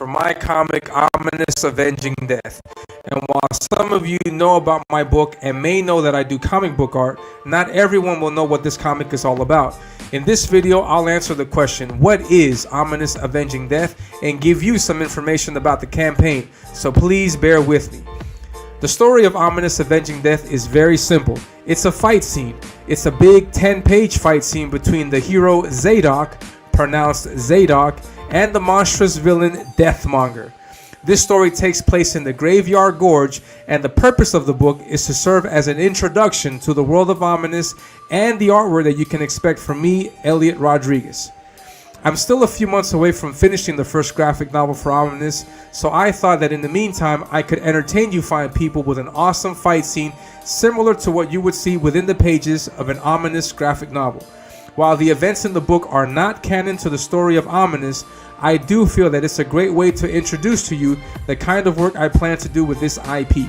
For my comic, Ominus Avenging Death. And while some of you know about my book and may know that I do comic book art, not everyone will know what this comic is all about. In this video, I'll answer the question, what is Ominus Avenging Death, and give you some information about the campaign, so please bear with me. The story of Ominus Avenging Death is very simple. It's a fight scene. It's a big 10-page fight scene between the hero Zadok, pronounced Zadok, and the monstrous villain Deathmonger. This story takes place in the Graveyard Gorge, and the purpose of the book is to serve as an introduction to the world of Ominus and the artwork that you can expect from me, Elliot Rodriguez. I'm still a few months away from finishing the first graphic novel for Ominus, so I thought that in the meantime I could entertain you fine people with an awesome fight scene similar to what you would see within the pages of an Ominus graphic novel. While the events in the book are not canon to the story of Ominus, I do feel that it's a great way to introduce to you the kind of work I plan to do with this IP.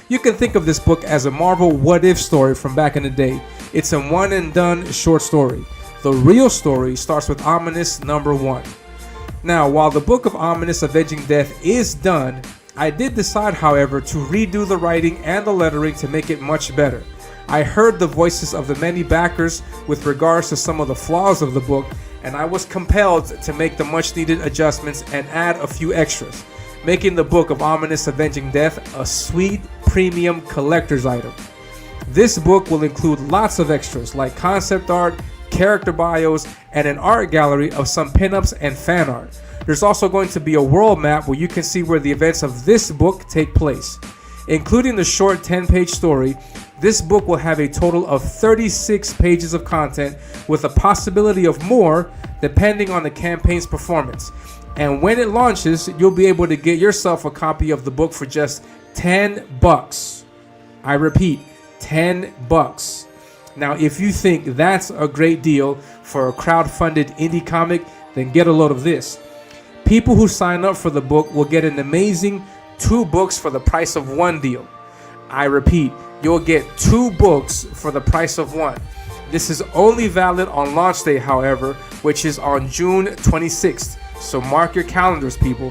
You can think of this book as a Marvel what-if story from back in the day. It's a one-and-done short story. The real story starts with Ominus #1. Now, while the book of Ominus Avenging Death is done, I did decide, however, to redo the writing and the lettering to make it much better. I heard the voices of the many backers with regards to some of the flaws of the book, and I was compelled to make the much needed adjustments and add a few extras, making the book of Ominus Avenging Death a sweet premium collector's item. This book will include lots of extras like concept art, character bios, and an art gallery of some pinups and fan art. There's also going to be a world map where you can see where the events of this book take place. Including the short 10-page story, this book will have a total of 36 pages of content with a possibility of more depending on the campaign's performance. And when it launches, you'll be able to get yourself a copy of the book for just $10. I repeat, $10. Now, if you think that's a great deal for a crowd-funded indie comic, then get a load of this. People who sign up for the book will get an amazing 2 books for the price of 1 deal. I repeat, you'll get 2 books for the price of 1. This is only valid on launch day, however, which is on June 26th. So mark your calendars, people.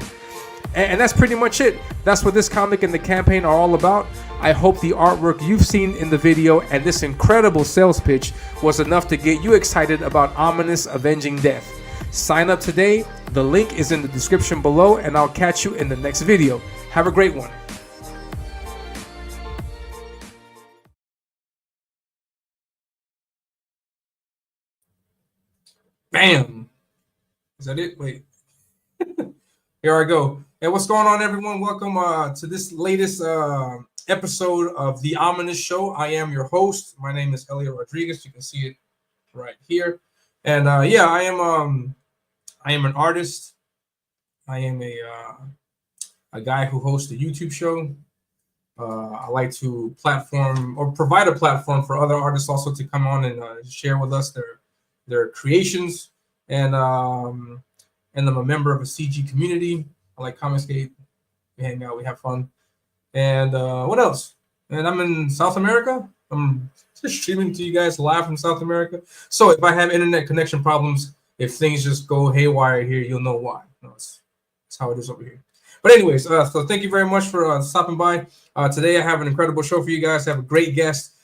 And that's pretty much it. That's what this comic and the campaign are all about. I hope the artwork you've seen in the video and this incredible sales pitch was enough to get you excited about Ominus Avenging Death. Sign up today. The link is in the description below, and I'll catch you in the next video. Have a great one. Bam! Is that it? Wait. Here I go. Hey, what's going on, everyone? Welcome to this latest episode of the Ominus Show. I am your host. My name is Elliot Rodriguez. You can see it right here. And yeah, I am I am an artist. I am a guy who hosts a YouTube show. I like to platform or provide a platform for other artists also to come on and share with us their creations. And and I'm a member of a CG community. I like Comicsgate. We hang out, we have fun. And what else? And I'm in South America. I'm just streaming to you guys live from South America. So if I have internet connection problems, if things just go haywire here, you'll know why. That's how it is over here. But anyways, so thank you very much for stopping by. Today I have an incredible show for you guys. I have a great guest.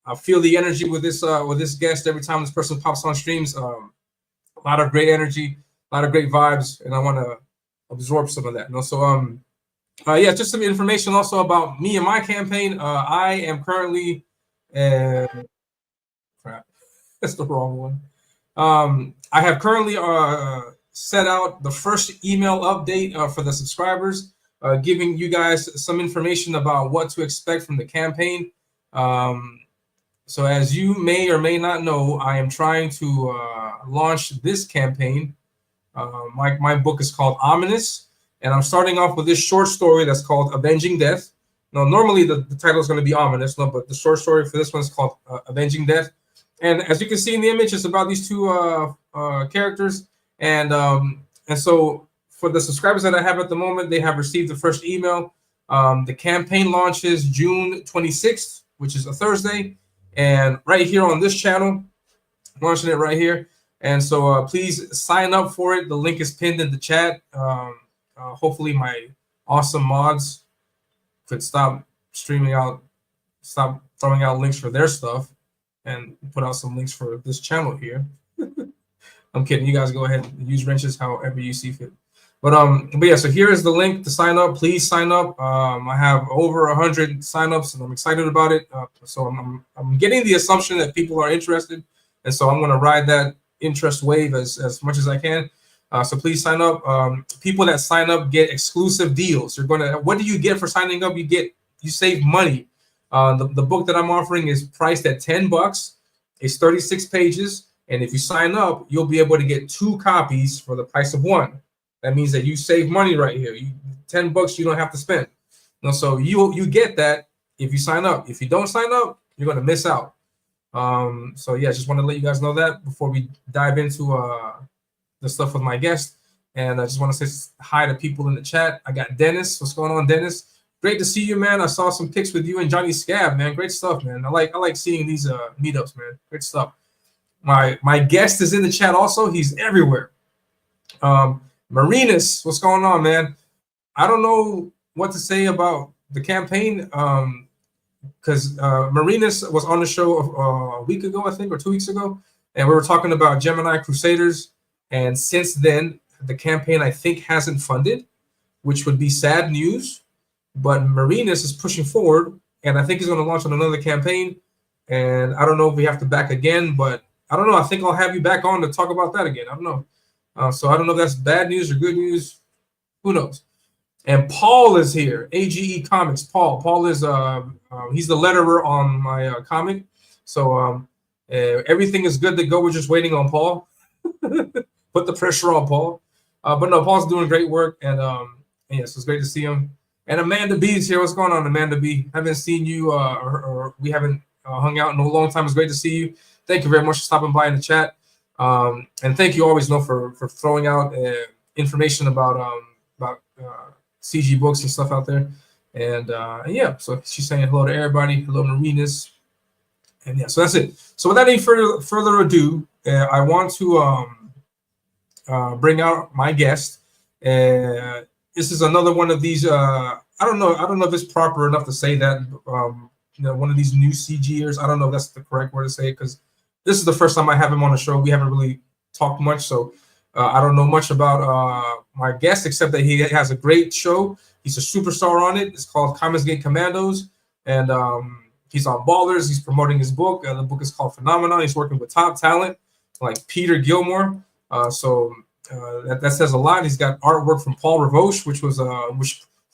I feel the energy with this guest every time this person pops on streams. A lot of great energy, a lot of great vibes, and I want to absorb some of that. So yeah, just some information also about me and my campaign. I am currently, crap, that's the wrong one. I have currently set out the first email update for the subscribers, giving you guys some information about what to expect from the campaign. So as you may or may not know, I am trying to launch this campaign. My book is called Ominus, and I'm starting off with this short story that's called Avenging Death. Now, normally the title is going to be Ominous, no, but the short story for this one is called Avenging Death. And as you can see in the image, it's about these two characters. And so for the subscribers that I have at the moment, they have received the first email. The campaign launches June 26th, which is a Thursday. And right here on this channel, launching it right here. And so please sign up for it. The link is pinned in the chat. Hopefully my awesome mods could stop throwing out links for their stuff and put out some links for this channel here. I'm kidding. You guys go ahead and use wrenches however you see fit. But yeah, so here is the link to sign up. Please sign up. I have over 100 signups, and I'm excited about it. So I'm getting the assumption that people are interested, and so I'm going to ride that interest wave as much as I can. So please sign up. People that sign up get exclusive deals. What do you get for signing up? You save money. The book that I'm offering is priced at $10. It's 36 pages, and if you sign up, you'll be able to get 2 copies for the price of 1. That means that you save money right here. $10 you don't have to spend. So you get that if you sign up. If you don't sign up, you're gonna miss out. So yeah, just want to let you guys know that before we dive into the stuff with my guest. And I just want to say hi to people in the chat. I got Dennis. What's going on, Dennis? Great to see you, man. I saw some pics with you and Johnny Scab, man. Great stuff, man. I like seeing these meetups, man. Great stuff. My guest is in the chat also. He's everywhere. Marinus, what's going on, man? I don't know what to say about the campaign because Marinus was on the show a week ago, I think, or 2 weeks ago, and we were talking about Gemini Crusaders. And since then, the campaign, I think, hasn't funded, which would be sad news. But Marinus is pushing forward, and I think he's going to launch on another campaign. And I don't know if we have to back again, but I don't know. I think I'll have you back on to talk about that again. I don't know. So I don't know if that's bad news or good news. Who knows? And Paul is here. AGE Comics. Paul is he's the letterer on my comic. So everything is good to go. We're just waiting on Paul. Put the pressure on Paul. But no, Paul's doing great work, and yeah, so it's great to see him. And Amanda B is here. What's going on, Amanda B? Haven't seen you, or we haven't hung out in a long time. It's great to see you. Thank you very much for stopping by in the chat. And thank you always, for throwing out information about CG books and stuff out there. And yeah, so she's saying hello to everybody. Hello, Marinus. And yeah, so that's it. So without any further ado, I want to bring out my guest. This is another one of these. I don't know if it's proper enough to say that. One of these new CGers. I don't know if that's the correct word to say it, because this is the first time I have him on the show. We haven't really talked much, so I don't know much about my guest, except that he has a great show. He's a superstar on it. It's called Comicsgate Commandos, and he's on Ballers. He's promoting his book. The book is called Phenomenon. He's working with top talent like Peter Gilmore. So that says a lot. He's got artwork from Paul Revoche,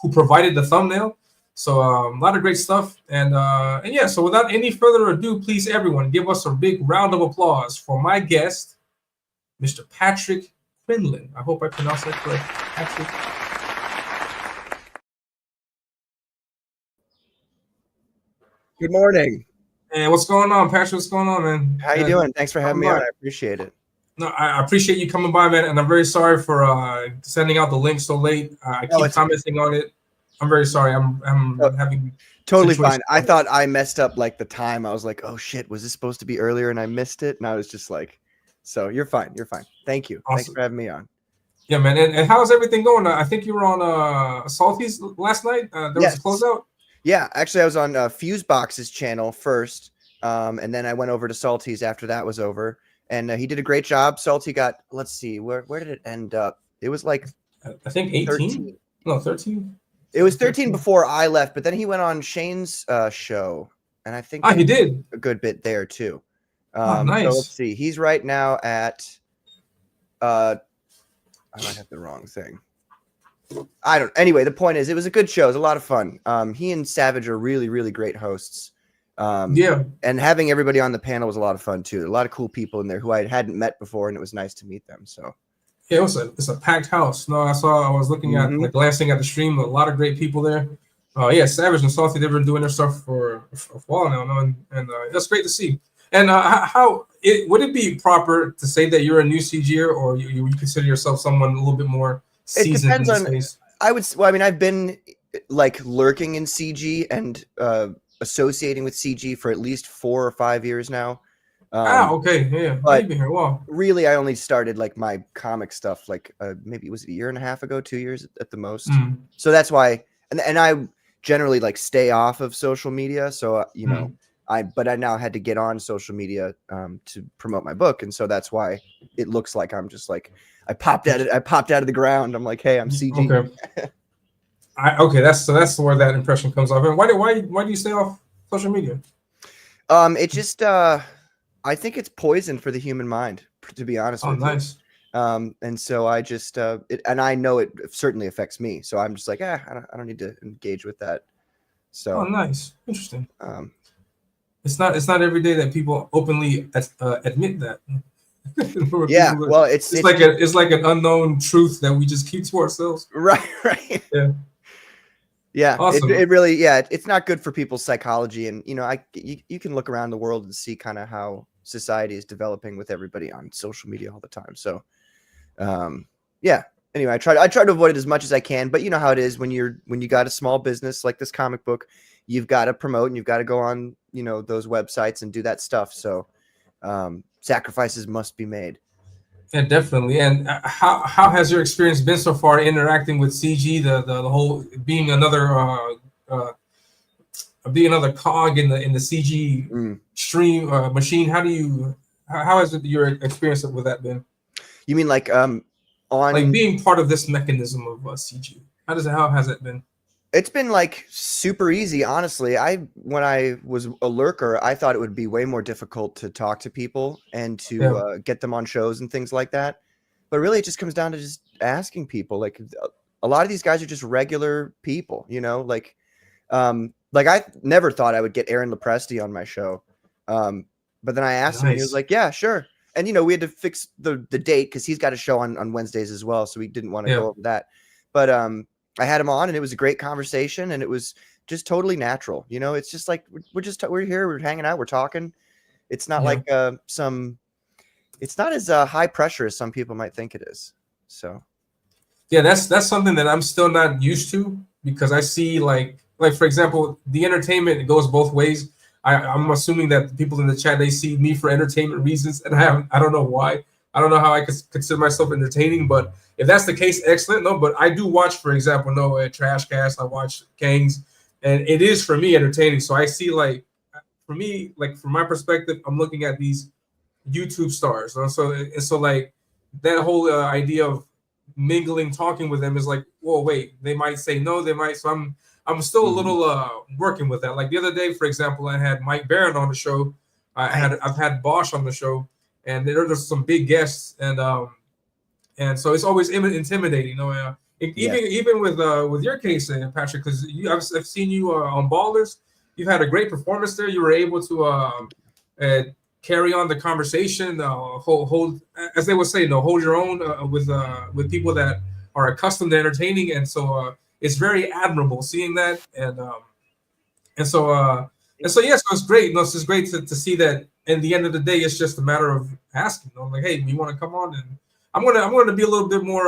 who provided the thumbnail. So a lot of great stuff. And yeah, so without any further ado, please, everyone, give us a big round of applause for my guest, Mr. Patrick Quinlan. I hope I pronounced that correct. Actually. Good morning. Hey, what's going on, Patrick? What's going on, man? How you doing? Thanks for having me on. I appreciate it. No, I appreciate you coming by, man, and I'm very sorry for sending out the link so late. I keep commenting on it. I'm very sorry. I'm having totally fine. I thought I messed up like the time. I was like, oh shit, was this supposed to be earlier and I missed it? And I was just like, so you're fine. You're fine. Thank you. Awesome. Thanks for having me on. Yeah, man. And how's everything going? I think you were on Salty's last night. There was a closeout. Yeah, actually, I was on Fusebox's channel first, and then I went over to Salty's after that was over, and he did a great job. Salty got, let's see, where did it end up? It was like, I think 18. 13. No, 13. It was 13 before I left, but then he went on Shane's show, and I think he did a good bit there too. Nice. So let's see, he's right now at, I might have the wrong thing. Anyway, the point is, it was a good show. It was a lot of fun. He and Savage are really, really great hosts. Yeah. And having everybody on the panel was a lot of fun too. A lot of cool people in there who I hadn't met before, and it was nice to meet them. So yeah, it's a packed house. No, I was looking at glancing at the stream, a lot of great people there. Yeah, Savage and Salty, they've been doing their stuff for a while now, and that's great to see. And would it be proper to say that you're a new CGer, or you consider yourself someone a little bit more seasoned in this space? I've been like lurking in CG and associating with CG for at least 4 or 5 years now. Okay, yeah. But you've been here a while. Really, I only started like my comic stuff like maybe it was a year and a half ago, 2 years at the most. So that's why, and I generally like stay off of social media. So you know, but I now had to get on social media to promote my book, and so that's why it looks like I'm just like I popped out of the ground. I'm like, hey, I'm CG. Okay. That's where that impression comes off. And why do you stay off social media? It just I think it's poison for the human mind, to be honest with nice. you. And so I just and I know it certainly affects me. So I'm just like, I don't need to engage with that. So nice, interesting. It's not every day that people openly admit that. Yeah, well, it's like an unknown truth that we just keep to ourselves. Right. Yeah. Awesome. It really, it's not good for people's psychology, and you know, you can look around the world and see kind of how society is developing with everybody on social media all the time. So, yeah. Anyway, I try to avoid it as much as I can, but you know how it is when you got a small business like this comic book, you've got to promote and you've got to go on, you know, those websites and do that stuff. So, sacrifices must be made. Yeah, definitely. And how has your experience been so far interacting with CG? The whole being another cog in the CG stream machine. How has your experience with that been? You mean like being part of this mechanism of CG? How has it been? It's been like super easy, honestly. When I was a lurker, I thought it would be way more difficult to talk to people and to get them on shows and things like that. But really, it just comes down to just asking people. Like a lot of these guys are just regular people, you know. Like I never thought I would get Aaron Lepresti on my show, but then I asked him, and he was like, "Yeah, sure." And you know, we had to fix the date because he's got a show on Wednesdays as well, so we didn't want to go over that. But I had him on, and it was a great conversation, and it was just totally natural. You know, it's just like we're here, we're hanging out, we're talking. It's not like it's not as high pressure as some people might think it is. So, yeah, that's something that I'm still not used to, because I see like for example, the entertainment, it goes both ways. I'm assuming that the people in the chat, they see me for entertainment reasons, and I don't know why. I don't know how I could consider myself entertaining, but if that's the case, excellent. No, but I do watch, for example, Trash Cast. I watch Kangs, and it is for me entertaining. So I see for me, from my perspective, I'm looking at these YouTube stars. So like that whole idea of mingling, talking with them is like, whoa, wait, they might say no, they might. So I'm still a little working with that. Like the other day, for example, I had Mike Barron on the show. I've had Bosch on the show. And there's some big guests, and so it's always intimidating, you know. Even with your case, Patrick, because I've seen you on Ballers. You've had a great performance there. You were able to carry on the conversation, hold, as they would say, hold your own with people that are accustomed to entertaining, and so it's very admirable seeing that, and so yes, it's great. It's just great to see that. In the end of the day, it's just a matter of asking. Like, hey, you want to come on? And I'm gonna be a little bit more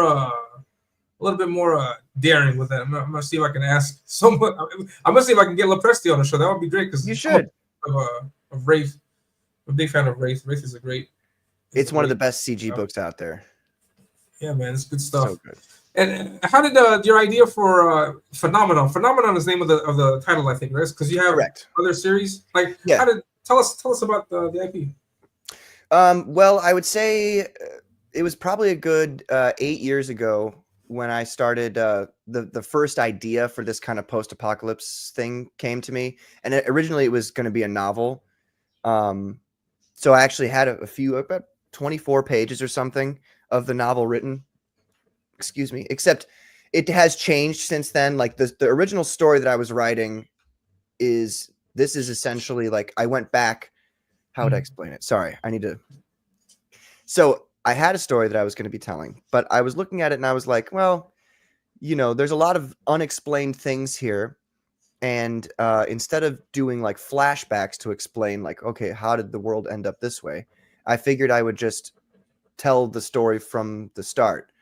daring with that. I'm gonna see if I can ask someone. I'm gonna see if I can get LaPresti on the show. That would be great because You should. Of Rafe. I'm a big fan of Rafe. Rafe is a great. It's one of the best CG books out there. Yeah, man, it's good stuff. So good. And how did your idea for Phenomenon? Phenomenon is the name of the title, I think, right? Because you have Correct. other series. Like, Yeah. Tell us about the IP. Well, I would say it was probably a good 8 years ago when I started. The first idea for this kind of post-apocalypse thing came to me, and originally it was going to be a novel. So I actually had a few, about 24 pages or something of the novel written. Excuse me. Except it has changed since then. Like the original story that I was writing is essentially like I went back. How would I explain it? Sorry, I need to. So I had a story that I was going to be telling, but I was looking at it and I was like, well, there's a lot of unexplained things here. And instead of doing like flashbacks to explain like, okay, how did the world end up this way? I figured I would just tell the story from the start.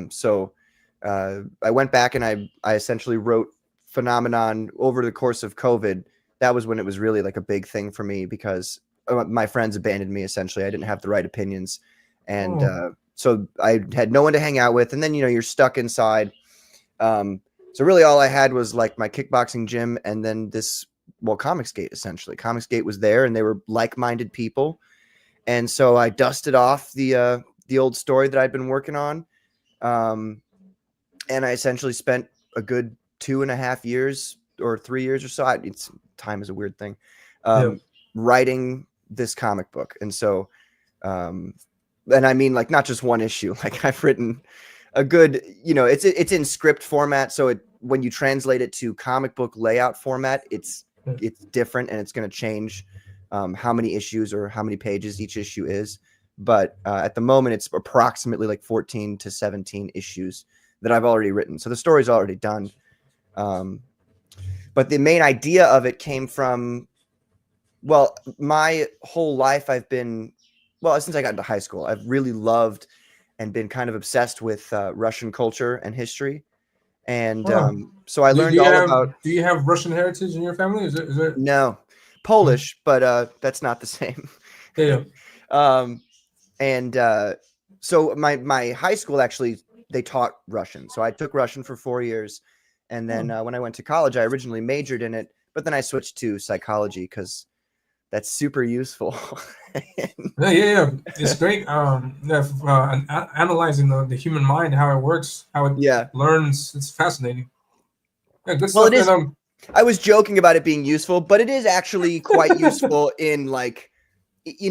So I went back and I essentially wrote Phenomenon over the course of COVID. That was when it was really like a big thing for me because my friends abandoned me. Essentially, I didn't have the right opinions. And so I had no one to hang out with. And then, you're stuck inside. So really all I had was like my kickboxing gym and then Comicsgate, essentially. Comicsgate was there and they were like-minded people. And so I dusted off the old story that I'd been working on. And I essentially spent a good 2.5 years or 3 years or so. Time is a weird thing. Writing this comic book. And so, and I mean like not just one issue, like I've written a good, it's in script format. So when you translate it to comic book layout format, it's different and it's going to change how many issues or how many pages each issue is. But at the moment, it's approximately like 14 to 17 issues that I've already written. So the story's already done. But the main idea of it came from, well, my whole life since I got into high school, I've really loved and been kind of obsessed with Russian culture and history. And so I learned about... Do you have Russian heritage in your family? Is it? No, Polish, but that's not the same. Yeah. So my high school, actually, they taught Russian. So I took Russian for 4 years. And then when I went to college, I originally majored in it, but then I switched to psychology because that's super useful. Yeah. It's great. Analyzing the human mind, how it works, how it learns. It's fascinating. Yeah, good stuff. Well, it is. I was joking about it being useful, but it is actually quite useful in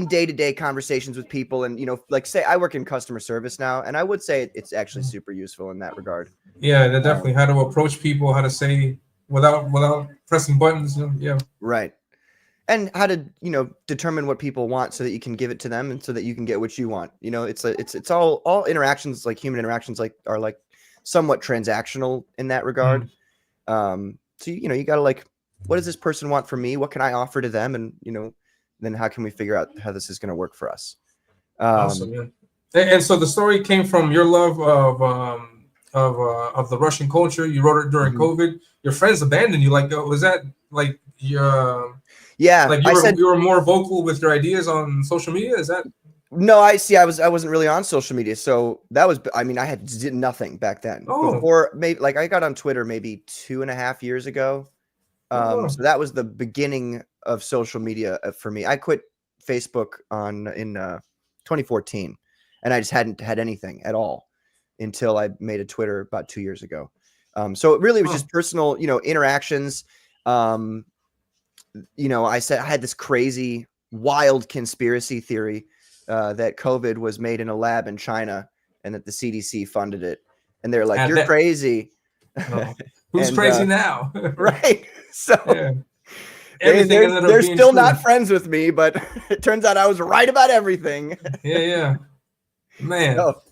day-to-day conversations with people. And, like say I work in customer service now, and I would say it's actually super useful in that regard. Yeah, definitely how to approach people, how to say without pressing buttons. Yeah. Right. And how to, determine what people want so that you can give it to them and so that you can get what you want. It's all interactions, like human interactions, are like somewhat transactional in that regard. So, you got to what does this person want from me? What can I offer to them? And, then how can we figure out how this is going to work for us? Awesome, yeah. And so the story came from your love of the Russian culture. You wrote it during COVID. Your friends abandoned you. Was that like your... Yeah, like you were more vocal with your ideas on social media? Is that? No, I wasn't really on social media, so that was. I mean, I did nothing back then. Before, maybe I got on Twitter maybe 2.5 years ago. So that was the beginning of social media for me. I quit Facebook in 2014, and I just hadn't had anything at all until I made a Twitter about 2 years ago. So it really was just personal, interactions. I said I had this crazy, wild conspiracy theory that COVID was made in a lab in China and that the CDC funded it. And they're like, "You're crazy." Who's crazy now? Right. So, everything ended up They're being still true. not friends with me, but it turns out I was right about everything. Yeah. Man, So,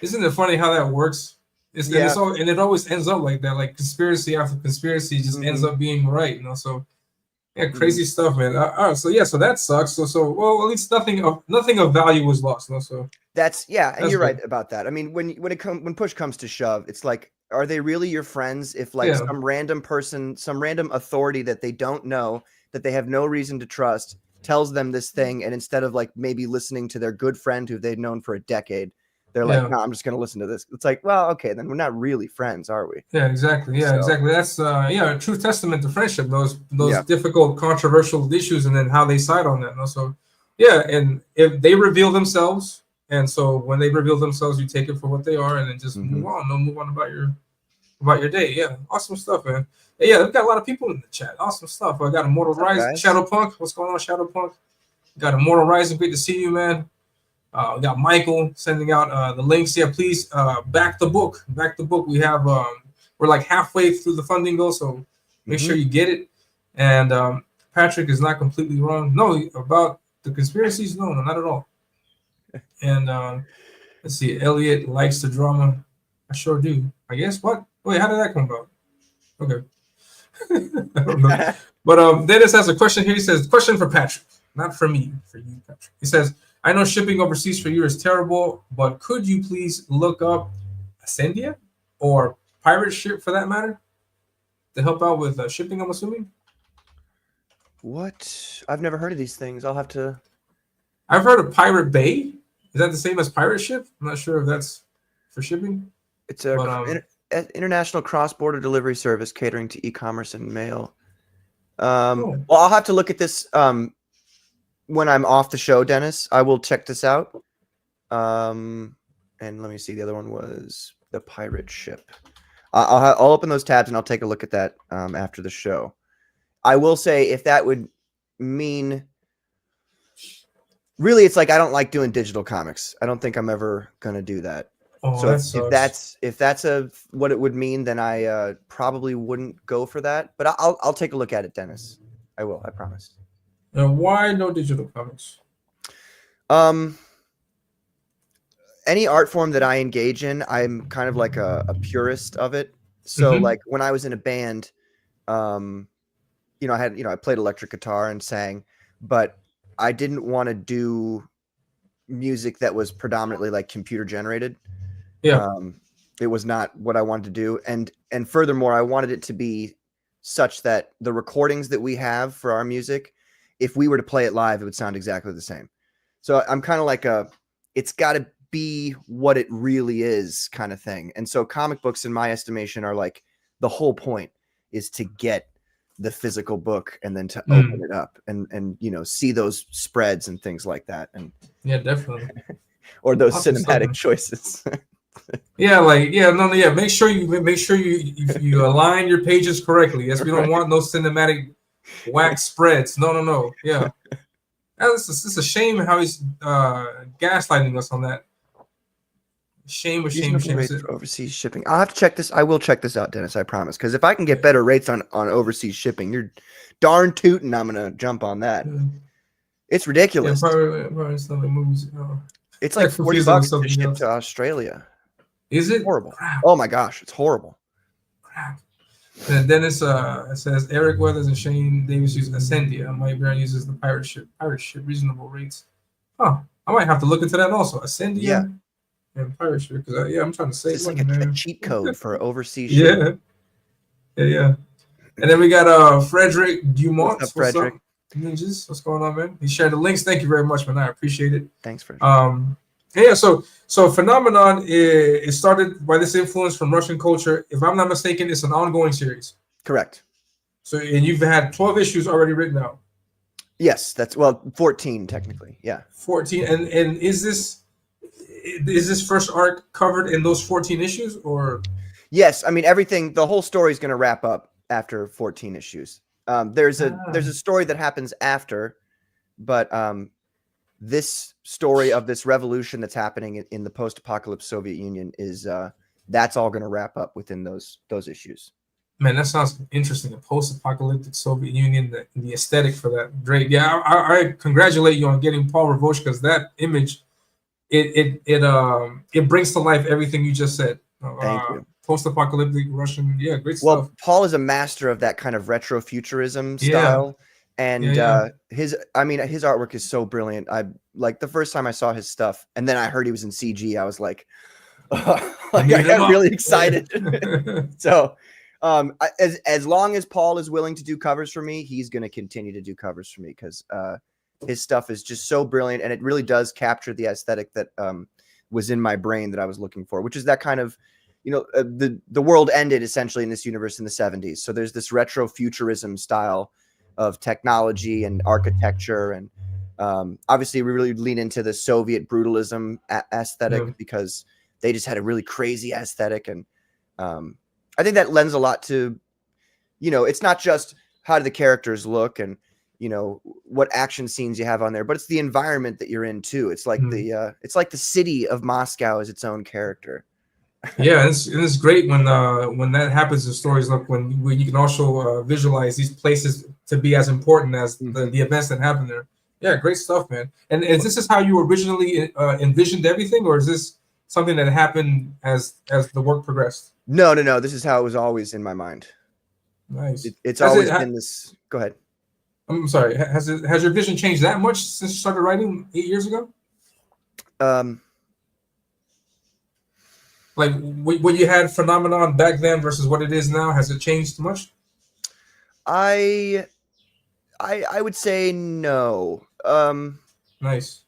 isn't it funny how that works? yeah. And it always ends up like that. Like conspiracy after conspiracy just ends up being right. So yeah, crazy stuff, man. All right, so that sucks. Well, at least nothing of value was lost. So and that's you're good. right about that. I mean, when push comes to shove, it's like, are they really your friends if like Yeah. some random person, some random authority that they don't know, that they have no reason to trust, tells them this thing, and instead of like maybe listening to their good friend who they'd known for a decade, they're like, no, I'm just going to listen to this. It's like, well, okay, then we're not really friends, are we? Yeah, exactly. Yeah, So, exactly. That's a true testament to friendship. Those Yeah. difficult, controversial issues, and then how they side on that. So, yeah, and if they reveal themselves, and so when they reveal themselves, you take it for what they are, and then just move on. No, move on about your day. Yeah, awesome stuff, man. Yeah, we've got a lot of people in the chat. Awesome stuff. I got Immortal Rising, Shadow Punk. What's going on, Shadow Punk? Got Immortal Rising. Great to see you, man. We got Michael sending out the links. Yeah, please back the book. Back the book. We have we're like halfway through the funding goal, so make sure you get it. And Patrick is not completely wrong. No, about the conspiracies. No, not at all. And let's see. Elliot likes the drama. I sure do. I guess. What? Wait, how did that come about? Okay. I don't know. But Dennis has a question here. He says, question for Patrick, not for me, for you, Patrick. He says, I know shipping overseas for you is terrible, but could you please look up Ascendia or Pirate Ship for that matter to help out with shipping, I'm assuming? What? I've never heard of these things. I'll have to. I've heard of Pirate Bay. Is that the same as Pirate Ship? I'm not sure if that's for shipping. It's a international cross-border delivery service catering to e-commerce and mail. Well, I'll have to look at this when I'm off the show, Dennis. I will check this out. And let me see. The other one was the Pirate Ship. I'll open those tabs and I'll take a look at that after the show. I will say, if that would mean, really, it's like I don't like doing digital comics. I don't think I'm ever gonna do that. So if that's what it would mean, then I probably wouldn't go for that. But I'll take a look at it, Dennis. I will. I promise. Why no digital comics? Any art form that I engage in, I'm kind of like a purist of it. So like when I was in a band, I played electric guitar and sang, but I didn't want to do music that was predominantly like computer generated. Yeah. It was not what I wanted to do. And furthermore, I wanted it to be such that the recordings that we have for our music, if we were to play it live, it would sound exactly the same. So I'm kind of like it's got to be what it really is kind of thing. And so comic books, in my estimation, are like the whole point is to get the physical book and then to open it up and see those spreads and things like that. And yeah, definitely. Or those cinematic choices. Make sure you align your pages correctly. Yes, we don't want no cinematic wax spreads. No. Yeah, it's a shame how he's gaslighting us on that. Shame. For overseas shipping. I'll have to check this. I will check this out, Dennis. I promise. Because if I can get better rates on overseas shipping, you're darn tootin'. I'm gonna jump on that. It's ridiculous. Yeah, probably some of the movies. It's like $40 to ship to Australia. Is it horrible? Crap. Oh my gosh, it's horrible. Crap. And then it says Eric Weathers and Shane Davis use Ascendia. Mike Brown uses the Pirate Ship, reasonable rates. Huh. I might have to look into that also. Ascendia. Yeah. And Pirate Ship, because I'm trying to save it's like a cheat code for overseas shipping. Yeah. And then we got Frederick Dumont. What's up, Frederick? Ninjas, what's going on, man? He shared the links. Thank you very much, man. I appreciate it. Thanks, Frederick. So Phenomenon is started by this influence from Russian culture. If I'm not mistaken, it's an ongoing series. Correct. So, and you've had 12 issues already written out. Yes, 14 technically. Yeah. 14. And is this first arc covered in those 14 issues, or? Yes, I mean everything. The whole story is going to wrap up after 14 issues. There's a story that happens after, but this story of this revolution that's happening in the post-apocalypse Soviet Union is that's all going to wrap up within those issues. Man, that sounds interesting. A post-apocalyptic Soviet Union, the aesthetic for that, great. Yeah, I congratulate you on getting Paul Revoch, because that image, it brings to life everything you just said. Thank you. Post-apocalyptic Russian, yeah, great Well, stuff. Paul is a master of that kind of retrofuturism Yeah, style, and yeah. his artwork is so brilliant. I like the first time I saw his stuff, and then I heard he was in CG. I was like, You I needed him got up. really excited. So, as long as Paul is willing to do covers for me, he's going to continue to do covers for me, because his stuff is just so brilliant, and it really does capture the aesthetic that was in my brain that I was looking for, which is that kind of, the world ended essentially in this universe in the 70s. So there's this retro futurism style of technology and architecture, and obviously we really lean into the Soviet brutalism aesthetic, because they just had a really crazy aesthetic, and I think that lends a lot to, it's not just how do the characters look and what action scenes you have on there, but it's the environment that you're in too. It's like the city of Moscow is its own character. Yeah, it's great when that happens in stories, like when you can also visualize these places to be as important as the events that happen there. Yeah, great stuff, man. And is this how you originally envisioned everything, or is this something that happened as the work progressed? No. This is how it was always in my mind. Nice. It's always been this. Go ahead. I'm sorry. Has your vision changed that much since you started writing 8 years ago? Like what you had Phenomenon back then versus what it is now, has it changed much? I would say no. Nice.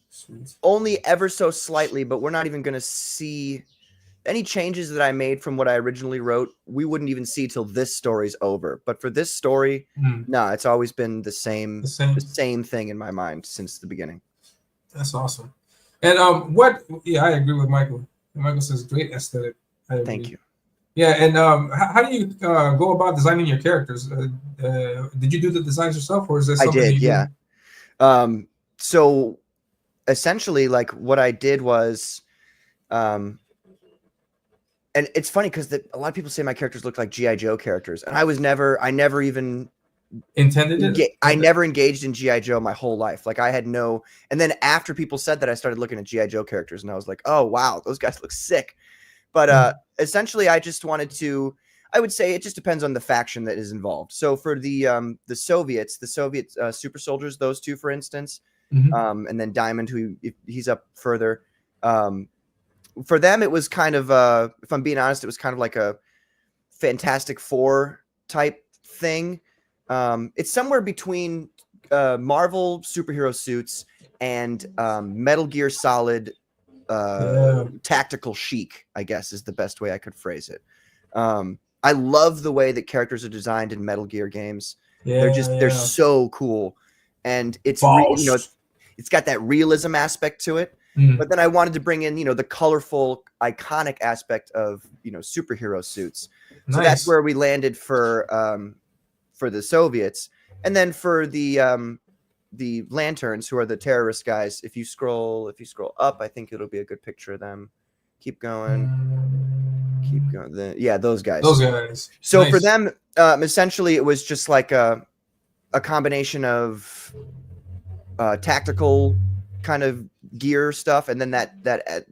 Sweet. Only ever so slightly, but we're not even going to see any changes that I made from what I originally wrote. We wouldn't even see till this story's over. But for this story, no, it's always been the same thing in my mind since the beginning. That's awesome. And yeah, I agree with Michael. Michael says great aesthetic. Thank you. Yeah, and how do you go about designing your characters? Did you do the designs yourself, or is this something I did? you Yeah. So essentially, like, what I did was, and it's funny because a lot of people say my characters look like G.I. Joe characters, and I never even intended it. I never engaged in G.I. Joe my whole life. Like, I had no, and then after people said that, I started looking at G.I. Joe characters, and I was like, oh wow, those guys look sick. But essentially, I just wanted to. I would say it just depends on the faction that is involved. So for the Soviet super soldiers, those two, for instance, and then Diamond, who he's up further. For them, it was kind of, if I'm being honest, it was kind of like a Fantastic Four type thing. It's somewhere between Marvel superhero suits and Metal Gear Solid tactical chic, I guess is the best way I could phrase it. I love the way that characters are designed in Metal Gear games. They're so cool, and it's it's got that realism aspect to it. But then I wanted to bring in, the colorful, iconic aspect of, superhero suits. So that's where we landed for the Soviets. And then for the Lanterns, who are the terrorist guys, if you scroll up, I think it'll be a good picture of them. Keep going. Those guys. So for them, essentially, it was just like a combination of tactical kind of gear stuff, and then that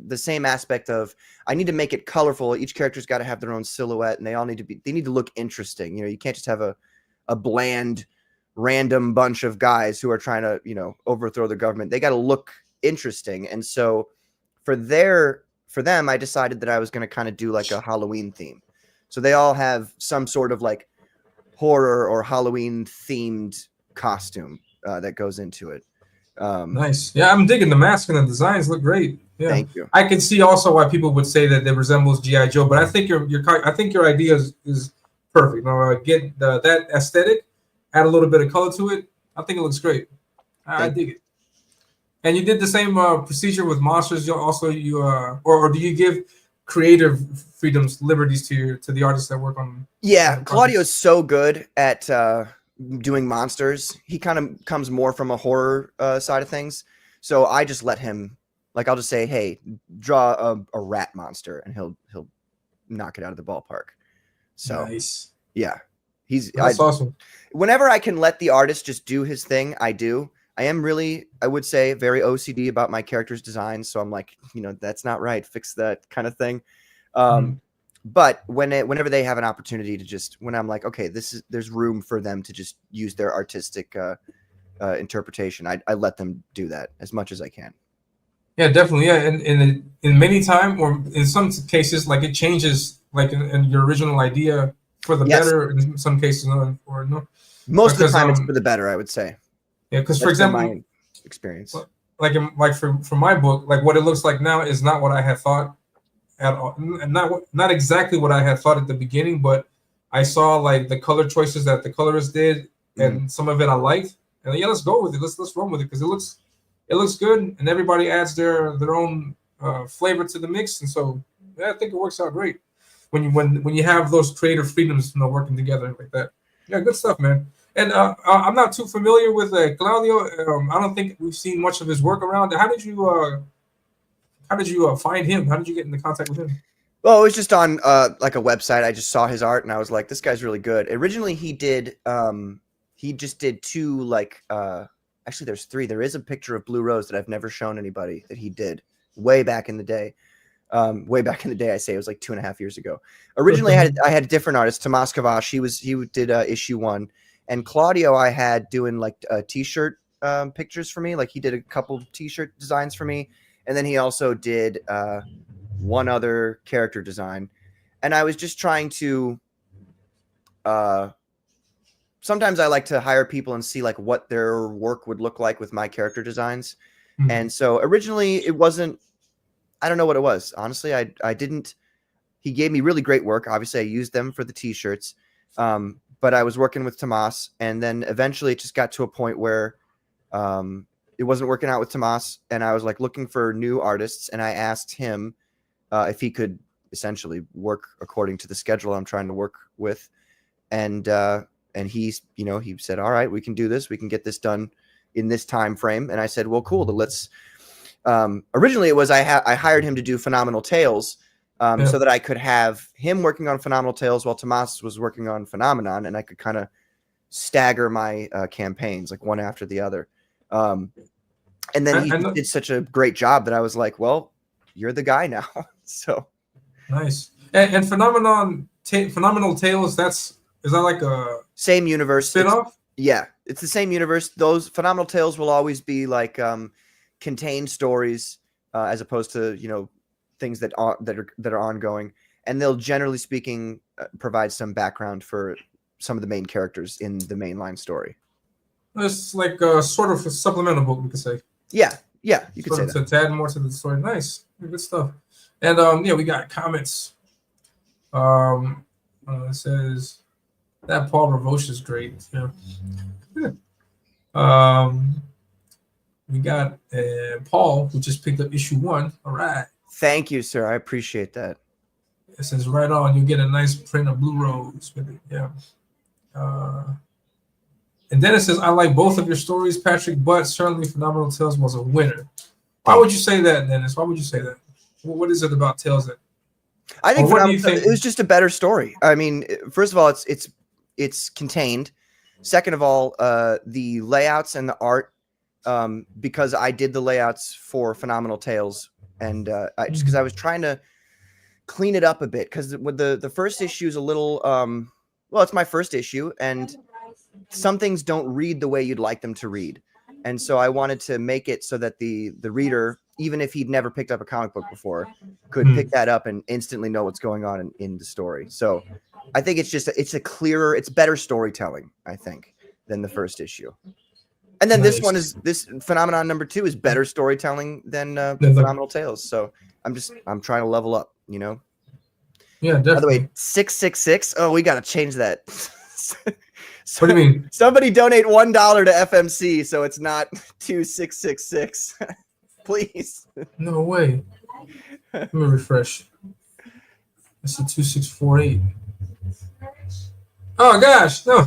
the same aspect of, I need to make it colorful. Each character's got to have their own silhouette, and they need to look interesting. You can't just have a bland, random bunch of guys who are trying to overthrow the government. They got to look interesting. And so for them, I decided that I was going to kind of do like a Halloween theme. So they all have some sort of like horror or Halloween themed costume that goes into it. Nice. Yeah, I'm digging the mask, and the designs look great. Yeah. Thank you. I can see also why people would say that it resembles G.I. Joe, but I think your idea is perfect. Get that aesthetic, add a little bit of color to it. I think it looks great. I dig it. And you did the same procedure with monsters. Or do you give creative freedoms, liberties to the artists that work on? Yeah, Claudio's so good at doing monsters. He kind of comes more from a horror side of things. So I just let him, like, I'll just say, hey, draw a rat monster, and he'll knock it out of the ballpark. So nice. yeah, That's awesome. Whenever I can let the artist just do his thing, I do. I am really, I would say, very OCD about my character's design. So I'm like, that's not right. Fix that kind of thing. But whenever they have an opportunity to just, when I'm like, okay, there's room for them to just use their artistic interpretation, I let them do that as much as I can. Yeah, definitely. Yeah, and in many time, or in some cases, like it changes, like in your original idea for the better. In some cases, or no. Most of the time, it's for the better, I would say. Yeah, because for example, my experience, like for my book, like what it looks like now is not what I had thought at all. Not exactly what I had thought at the beginning, but I saw like the color choices that the colorist did, and some of it I liked, and yeah, let's go with it. Let's run with it because it looks good, and everybody adds their own flavor to the mix, and so yeah, I think it works out great when you have those creative freedoms, working together like that. Yeah, good stuff, man. And I'm not too familiar with Claudio. I don't think we've seen much of his work around. How did you find him? How did you get into contact with him? Well, it was just on like a website. I just saw his art and I was like, this guy's really good. Originally, he just did two, like actually there's three. There is a picture of Blue Rose that I've never shown anybody that he did way back in the day. Way back in the day, I say it was like 2.5 years ago. Originally, I had a different artist, Tomas Kavash. He did issue 1. And Claudio, I had doing like t-shirt pictures for me. Like he did a couple t-shirt designs for me. And then he also did one other character design. And I was just trying to, sometimes I like to hire people and see like what their work would look like with my character designs. And so originally it wasn't, I don't know what it was. Honestly, I didn't, he gave me really great work. Obviously I used them for the t-shirts. But I was working with Tomas, and then eventually it just got to a point where it wasn't working out with Tomas, and I was like looking for new artists, and I asked him if he could essentially work according to the schedule I'm trying to work with, and he said, all right, we can do this, we can get this done in this time frame, and I said, well, cool, let's. Originally, it was I hired him to do Phenomenal Tales. So that I could have him working on Phenomenal Tales while Tomas was working on Phenomenon, and I could kind of stagger my campaigns like one after the other. And then he did such a great job that I was like, well, you're the guy now. So nice. And Phenomenal Tales, is that like a same universe spinoff? Yeah, it's the same universe. Those Phenomenal Tales will always be like contained stories as opposed to things that are ongoing, and they'll generally speaking provide some background for some of the main characters in the mainline story. It's like a sort of a supplemental book, we could say. Yeah, you could say that. To add more to the story. Nice, good stuff. And we got comments. It says that Paul Ravoche is great. Yeah. We got Paul, who just picked up issue 1. All right. Thank you, sir. I appreciate that. It says right on. You get a nice print of Blue Rose with it. Yeah. And then it says, I like both of your stories, Patrick, but certainly Phenomenal Tales was a winner. Why would you say that, Dennis? Why would you say that? What is it about Tales that? I think it was just a better story. I mean, first of all, it's contained. Second of all, the layouts and the art, because I did the layouts for Phenomenal Tales. And just because I was trying to clean it up a bit, because with the first issue is a little, well, it's my first issue, and some things don't read the way you'd like them to read. And so I wanted to make it so that the reader, even if he'd never picked up a comic book before, could pick that up and instantly know what's going on in the story. So I think it's better storytelling, I think, than the first issue. And then this Phenomenon number 2 is better storytelling than Phenomenal Tales. So I'm trying to level up, Yeah, definitely. By the way, 666. Oh, we got to change that. What do you mean? Somebody donate $1 to FMC so it's not 2666. Please. No way. Let me refresh. It's a 2648. Oh gosh, no.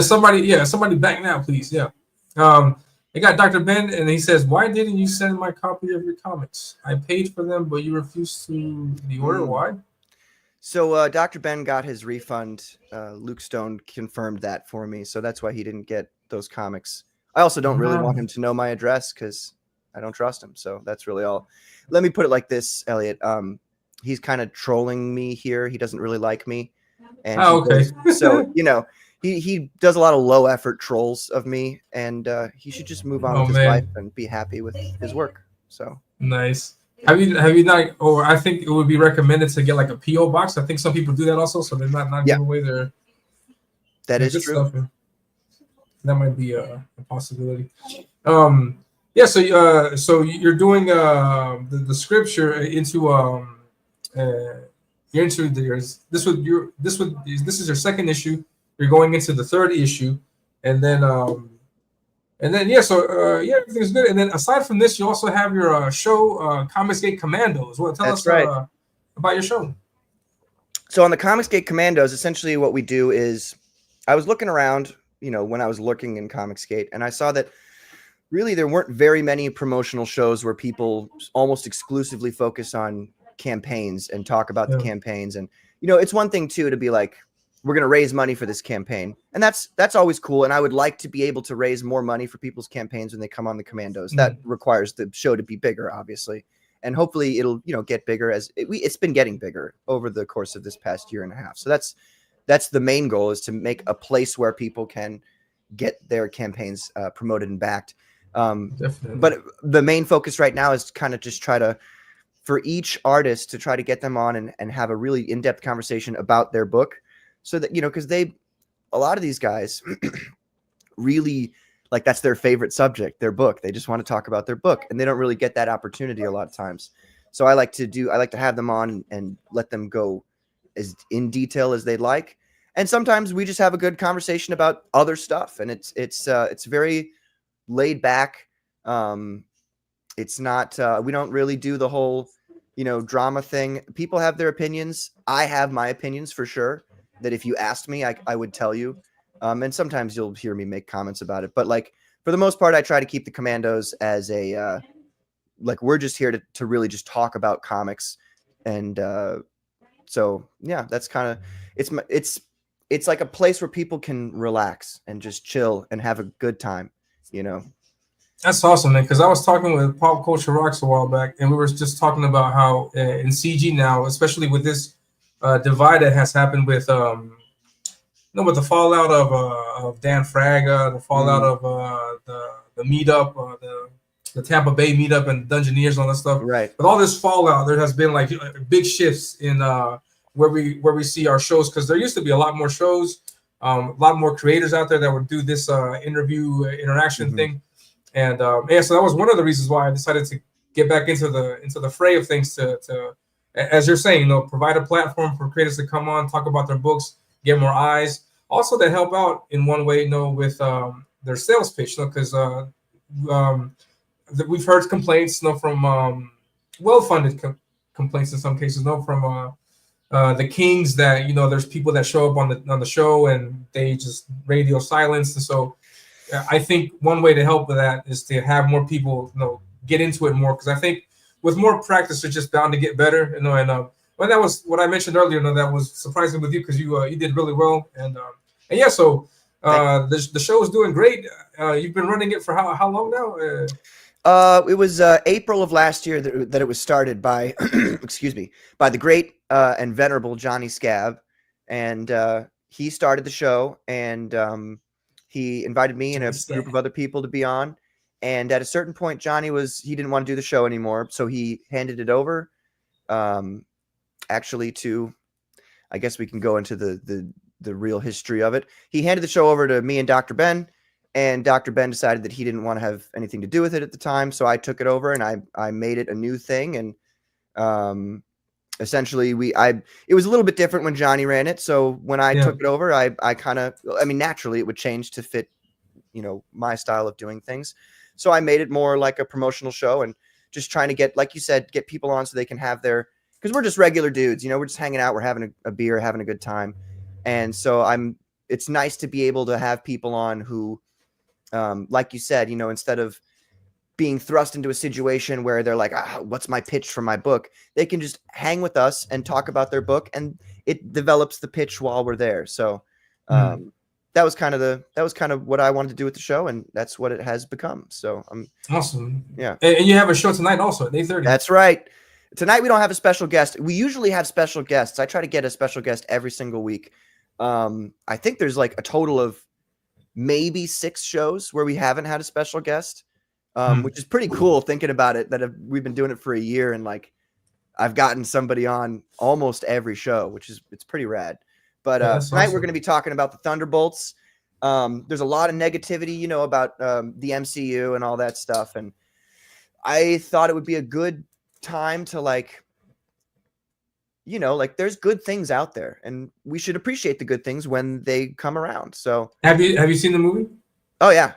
Somebody back now, please. Yeah. I got Dr. Ben, and he says, why didn't you send my copy of your comics? I paid for them, but you refused to the order. Why? So Dr. Ben got his refund. Luke Stone confirmed that for me, so that's why he didn't get those comics. I also don't really want him to know my address because I don't trust him. So that's really all. Let me put it like this, Elliot. He's kind of trolling me here. He doesn't really like me, and okay. So he does a lot of low effort trolls of me, and he should just move on with his life and be happy with his work. So nice. Have you not? Or I think it would be recommended to get like a PO box. I think some people do that also, so they're not give away their. That is true. Stuff. That might be a possibility. Yeah. So you're doing the scripture into you're into this is your second issue. You're going into the third issue, and then everything's good. And then aside from this, you also have your show, Comicsgate Commandos. Well, tell us about your show. So on the Comicsgate Commandos, essentially what we do is, I was looking around, when I was lurking in Comicsgate, and I saw that really there weren't very many promotional shows where people almost exclusively focus on campaigns and talk about the campaigns. And it's one thing too to be like, we're going to raise money for this campaign, and that's always cool, and I would like to be able to raise more money for people's campaigns when they come on the Commandos. That requires the show to be bigger, obviously, and hopefully it'll get bigger as it's been getting bigger over the course of this past year and a half. So that's the main goal, is to make a place where people can get their campaigns promoted and backed. But the main focus right now is kind of just try to, for each artist, to try to get them on and have a really in-depth conversation about their book. So that, because a lot of these guys really, like, that's their favorite subject, their book. They just want to talk about their book, and they don't really get that opportunity a lot of times. So I like to have them on and let them go as in detail as they'd like. And sometimes we just have a good conversation about other stuff, and it's very laid back. It's not, we don't really do the whole, drama thing. People have their opinions. I have my opinions for sure, that if you asked me, I would tell you. And sometimes you'll hear me make comments about it. But like, for the most part, I try to keep the Commandos as a, we're just here to really just talk about comics. And so, yeah, that's kind of, it's like a place where people can relax and just chill and have a good time, That's awesome, man, because I was talking with Pop Culture Rocks a while back, and we were just talking about how in CG now, especially with this divide that has happened with with the fallout of Dan Fraga, the fallout of the meetup, the Tampa Bay meetup and Dungeoneers and all that stuff. Right. With all this fallout, there has been like big shifts in where we see our shows, because there used to be a lot more shows, a lot more creators out there that would do this interview interaction thing. And so that was one of the reasons why I decided to get back into the fray of things, to as you're saying, provide a platform for creators to come on, talk about their books, get more eyes, also to help out in one way, with their sales pitch, because we've heard complaints, from well-funded complaints in some cases, from the Kings, that there's people that show up on the show and they just radio silence. And so I think one way to help with that is to have more people, get into it more, because I think with more practice, it's just bound to get better. And well, that was what I mentioned earlier. That was surprising with you, because you did really well. And yeah, so the show is doing great. You've been running it for how long now? It was April of last year that it was started by, excuse me, by the great and venerable Johnny Scab, and he started the show, and he invited me and a group of other people to be on. And at a certain point, Johnny he didn't want to do the show anymore, so he handed it over, actually to, I guess we can go into the real history of it. He handed the show over to me and Dr. Ben. And Dr. Ben decided that he didn't want to have anything to do with it at the time. So I took it over and I made it a new thing. And essentially it was a little bit different when Johnny ran it. So when I took it over, I naturally it would change to fit, my style of doing things. So I made it more like a promotional show, and just trying to get, like you said, get people on so they can have because we're just regular dudes, we're just hanging out, we're having a beer, having a good time. And so it's nice to be able to have people on who, like you said, instead of being thrust into a situation where they're like, what's my pitch for my book? They can just hang with us and talk about their book, and it develops the pitch while we're there. So that was kind of what I wanted to do with the show, and that's what it has become. So awesome. Yeah. And you have a show tonight also at 8:30. That's right. Tonight we don't have a special guest. We usually have special guests. I try to get a special guest every single week. I think there's like a total of maybe 6 shows where we haven't had a special guest. Which is pretty cool thinking about it, that we've been doing it for a year, and like I've gotten somebody on almost every show, it's pretty rad. But tonight awesome. We're going to be talking about the Thunderbolts. There's a lot of negativity, about the MCU and all that stuff. And I thought it would be a good time to there's good things out there, and we should appreciate the good things when they come around. So have you seen the movie? Oh yeah.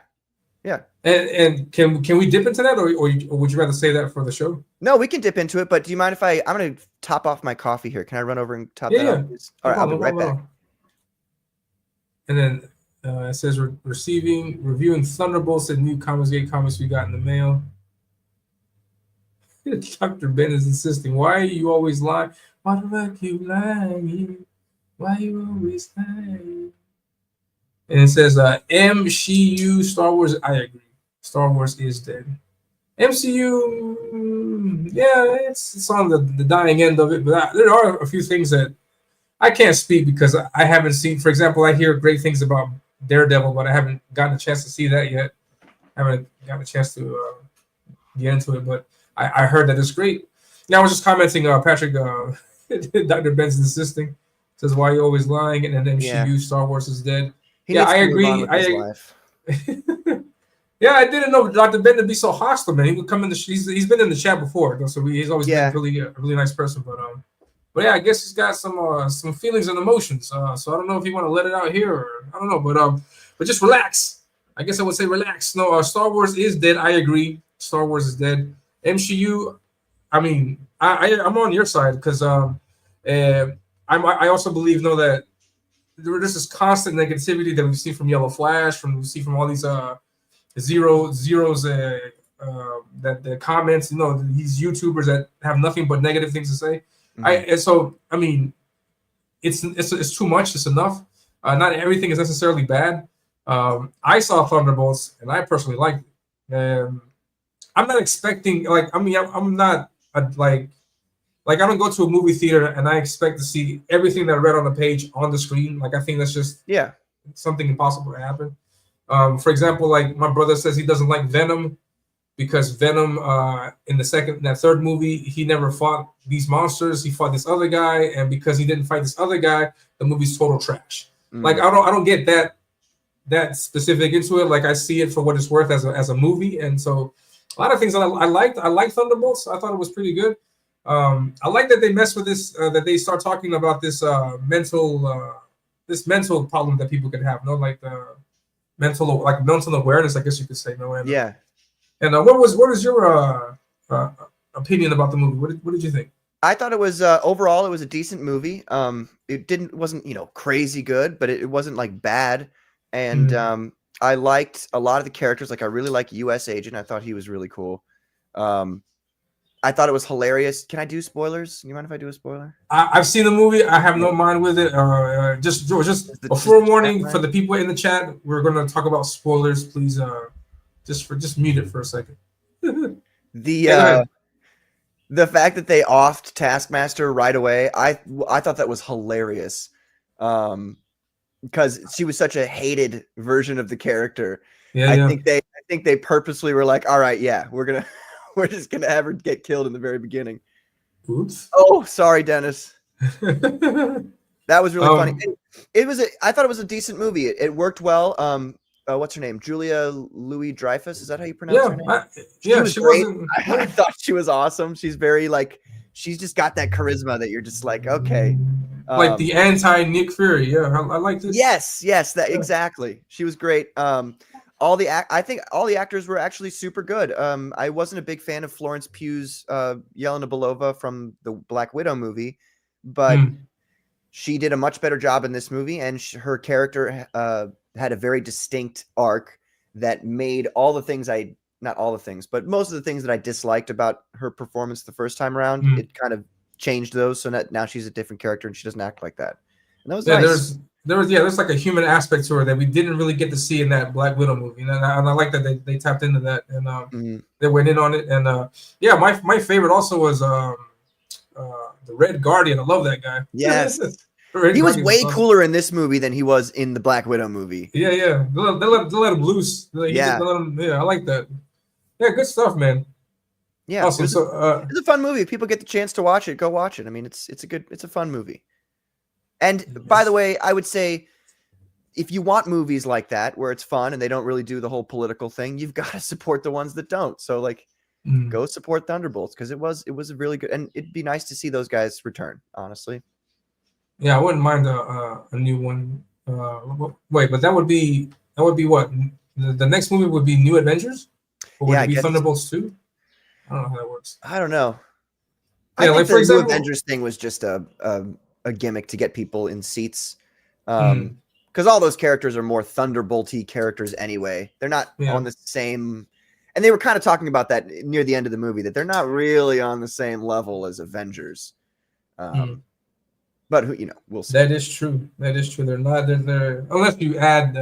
Yeah. And can we dip into that, or would you rather say that for the show? No, we can dip into it, but do you mind if I'm going to top off my coffee here? Can I run over and top that off? All right, I'll be right back. And then it says reviewing Thunderbolts and new comics we got in the mail. Dr. Ben is insisting, why are you always lying? Why do I keep lying? Why you always lying? And it says, MCU, Star Wars, I agree. Star Wars is dead. MCU, yeah, it's on the dying end of it, but there are a few things that I can't speak because I haven't seen. For example, I hear great things about Daredevil, but I haven't gotten a chance to see that yet. I haven't gotten a chance to get into it, but I heard that it's great. Yeah, I was just commenting, Patrick, Dr. Ben's insisting. Says, why are you always lying? And then MCU, Star Wars is dead. I agree. Yeah, I didn't know Dr. Ben to be so hostile, man. He would come in he's been in the chat before, so he's always been a really nice person. But yeah, I guess he's got some feelings and emotions. So I don't know if you want to let it out here, or I don't know, but just relax. I guess I would say relax. No, Star Wars is dead. I agree. Star Wars is dead. MCU, I mean, I'm on your side because I also believe that there's this constant negativity that we've seen from Yellow Flash, we've seen from all these zeros that the comments, these YouTubers that have nothing but negative things to say. I mean, it's too much. It's enough. Not everything is necessarily bad. I saw Thunderbolts, and I personally liked it. I'm not expecting I'm not I don't go to a movie theater and I expect to see everything that I read on the page on the screen. I think that's just something impossible to happen. For example, my brother says he doesn't like Venom because Venom in that third movie, he never fought these monsters. He fought this other guy, and because he didn't fight this other guy, the movie's total trash. I don't get that specific into it. I see it for what it's worth as a movie, and so a lot of things that I liked. I liked Thunderbolts. I thought it was pretty good. I like that they mess with this, that they start talking about this mental problem that people can have, the mental awareness, I guess you could say, And, And what was your opinion about the movie? What did you think? I thought it was overall it was a decent movie. It wasn't crazy good, but it wasn't bad, and I liked a lot of the characters. I really like U.S. Agent. I thought he was really cool. I thought it was hilarious. Can I do spoilers? You mind if I do a spoiler? I've seen the movie. I have no mind with it. Just a forewarning for the people in the chat. We're going to talk about spoilers. Please, just mute it for a second. The fact that they offed Taskmaster right away, I thought that was hilarious. Because she was such a hated version of the character. I think they purposely were like, all right, we're just gonna have her get killed in the very beginning. Oops. Oh, sorry, Dennis. That was really funny. I thought it was a decent movie. It worked well. What's her name? Julia Louis-Dreyfus. Is that how you pronounce her name? She was great. I thought she was awesome. She's very she's just got that charisma that you're just okay. The anti-Nick Fury. Yeah, I liked it. Yes, exactly. She was great. I think all the actors were actually super good. I wasn't a big fan of Florence Pugh's Yelena Belova from the Black Widow movie, but she did a much better job in this movie, and her character had a very distinct arc that made all the things not all the things, but most of the things that I disliked about her performance the first time around, it kind of changed those. So now she's a different character and she doesn't act like that. And that was nice. There's like a human aspect to her that we didn't really get to see in that Black Widow movie, and I like that they tapped into that and they went in on it. And my favorite also was the Red Guardian. I love that guy. Yes. He was way cooler in this movie than he was in the Black Widow movie. Yeah. They let him loose. I like that. Yeah, good stuff, man. Yeah, awesome. It's a fun movie. If people get the chance to watch it, go watch it. I mean, it's a fun movie. And by the way, I would say if you want movies like that where it's fun and they don't really do the whole political thing, you've got to support the ones that don't. So like, go support Thunderbolts because it was really good, and it'd be nice to see those guys return. Honestly. Yeah, I wouldn't mind a new one. Wait, but that would be what? The next movie would be New Avengers? Or would it be Thunderbolts 2? I don't know how that works. I don't know. Yeah, I think the New Avengers thing was just a gimmick to get people in seats. Because all those characters are more Thunderbolt-y characters anyway. They're not on the same... And they were kind of talking about that near the end of the movie, that they're not really on the same level as Avengers. But we'll see. That is true. They're not. They're unless you add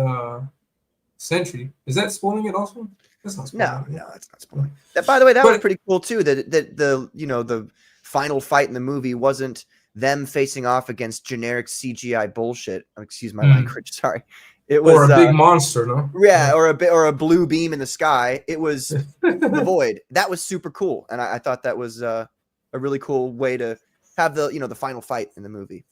Sentry. Is that spoiling it also? That's not spoiling. No, that's not spoiling. By the way, that was pretty cool too. That the final fight in the movie wasn't them facing off against generic CGI bullshit. Excuse my language. Sorry. It was or a big monster, no? Yeah, or a blue beam in the sky. It was the Void. That was super cool, and I thought that was a really cool way to have the final fight in the movie.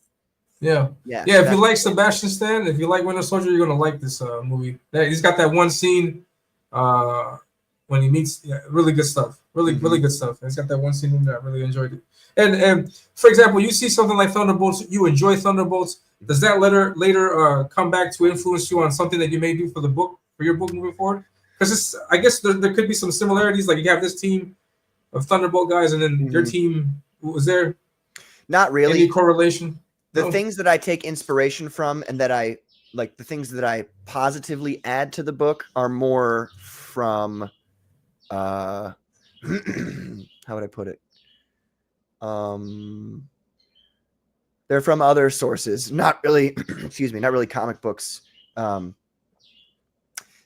Yeah. If you like Sebastian Stan, if you like Winter Soldier, you're gonna like this movie. He's got that one scene when he meets. Really good stuff. Really good stuff. He's got that one scene in there. I really enjoyed it. And for example, you see something like Thunderbolts, you enjoy Thunderbolts. Does that later come back to influence you on something that you may do for your book moving forward? Because I guess there could be some similarities. Like you have this team of Thunderbolt guys, and then your team. Was there? Not really. Any correlation? The things that I take inspiration from and that I like, the things that I positively add to the book are more from, how would I put it? They're from other sources, not really, not really comic books.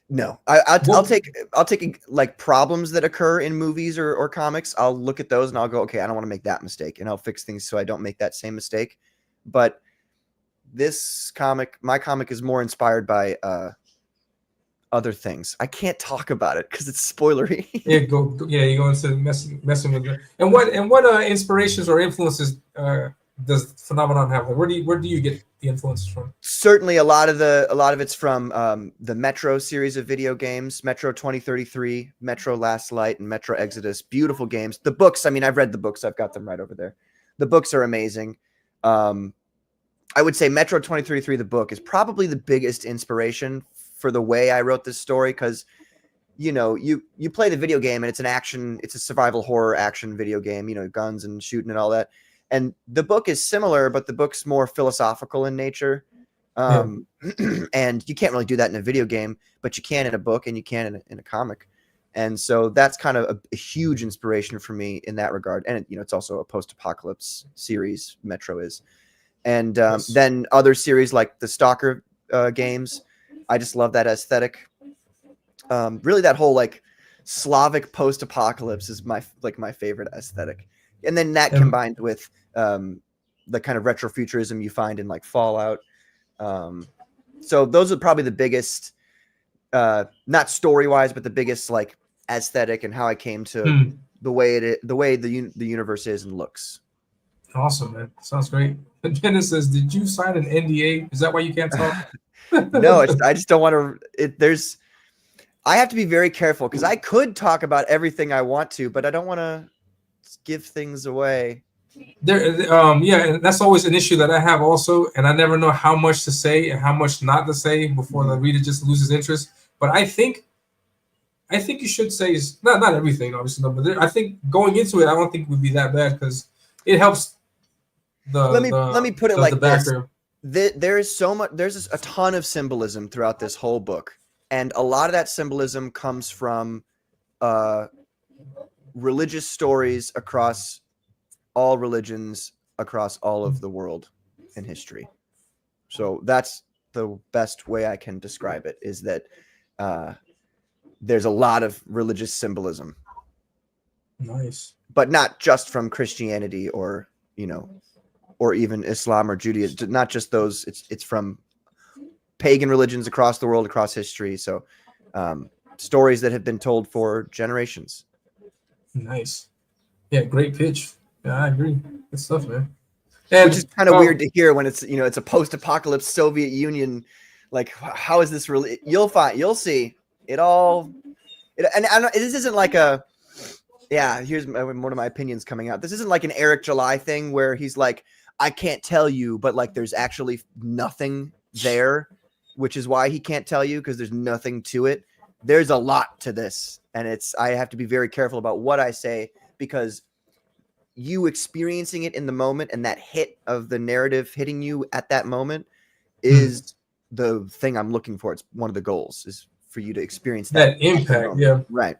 No, I'll take like problems that occur in movies or comics. I'll look at those and I'll go, okay, I don't want to make that mistake, and I'll fix things so I don't make that same mistake. But my comic is more inspired by other things. I can't talk about it because it's spoilery. You go into messing with it. And what inspirations or influences does Phenomenon have? Like, where do you get the influences from? Certainly, a lot of it's from the Metro series of video games, Metro 2033, Metro Last Light, and Metro Exodus. Beautiful games. The books, I mean, I've read the books. I've got them right over there. The books are amazing. I would say Metro 2033, the book, is probably the biggest inspiration for the way I wrote this story, because you play the video game and it's a survival horror action video game, guns and shooting and all that. And the book is similar, but the book's more philosophical in nature. And you can't really do that in a video game, but you can in a book and you can in a comic. And so that's kind of a huge inspiration for me in that regard. And it's also a post-apocalypse series, Metro is. And then other series like the Stalker games, I just love that aesthetic. Really, that whole like Slavic post-apocalypse is my favorite aesthetic. And then that combined with the kind of retrofuturism you find in like Fallout. So those are probably the biggest, not story-wise, but the biggest like aesthetic and how I came to the way the universe is and looks. Awesome, man. Sounds great. Dennis says, "Did you sign an NDA? Is that why you can't talk?" No, I just don't want to. I have to be very careful because I could talk about everything I want to, but I don't want to give things away. And that's always an issue that I have also, and I never know how much to say and how much not to say before the reader just loses interest. But I think you should say not everything, obviously, no, but I think going into it, I don't think it would be that bad because it helps. Let me put it like this. There is so much. There's a ton of symbolism throughout this whole book, and a lot of that symbolism comes from religious stories across all religions, across all of the world in history. So that's the best way I can describe it, is that there's a lot of religious symbolism. Nice. But not just from Christianity or, or even Islam or Judaism, not just those. It's from pagan religions across the world, across history. So stories that have been told for generations. Nice. Yeah, great pitch. Yeah, I agree. Good stuff, man. And, which is kind of weird to hear when it's, it's a post-apocalypse Soviet Union. Like, how is this really? You'll see it all. This isn't like a, here's one of my opinions coming out. This isn't like an Eric July thing where he's like, I can't tell you, but like there's actually nothing there, which is why he can't tell you, because there's nothing to it. There's a lot to this, and I have to be very careful about what I say, because you experiencing it in the moment and that hit of the narrative hitting you at that moment is the thing I'm looking for. It's one of the goals, is for you to experience that impact. Yeah. Right.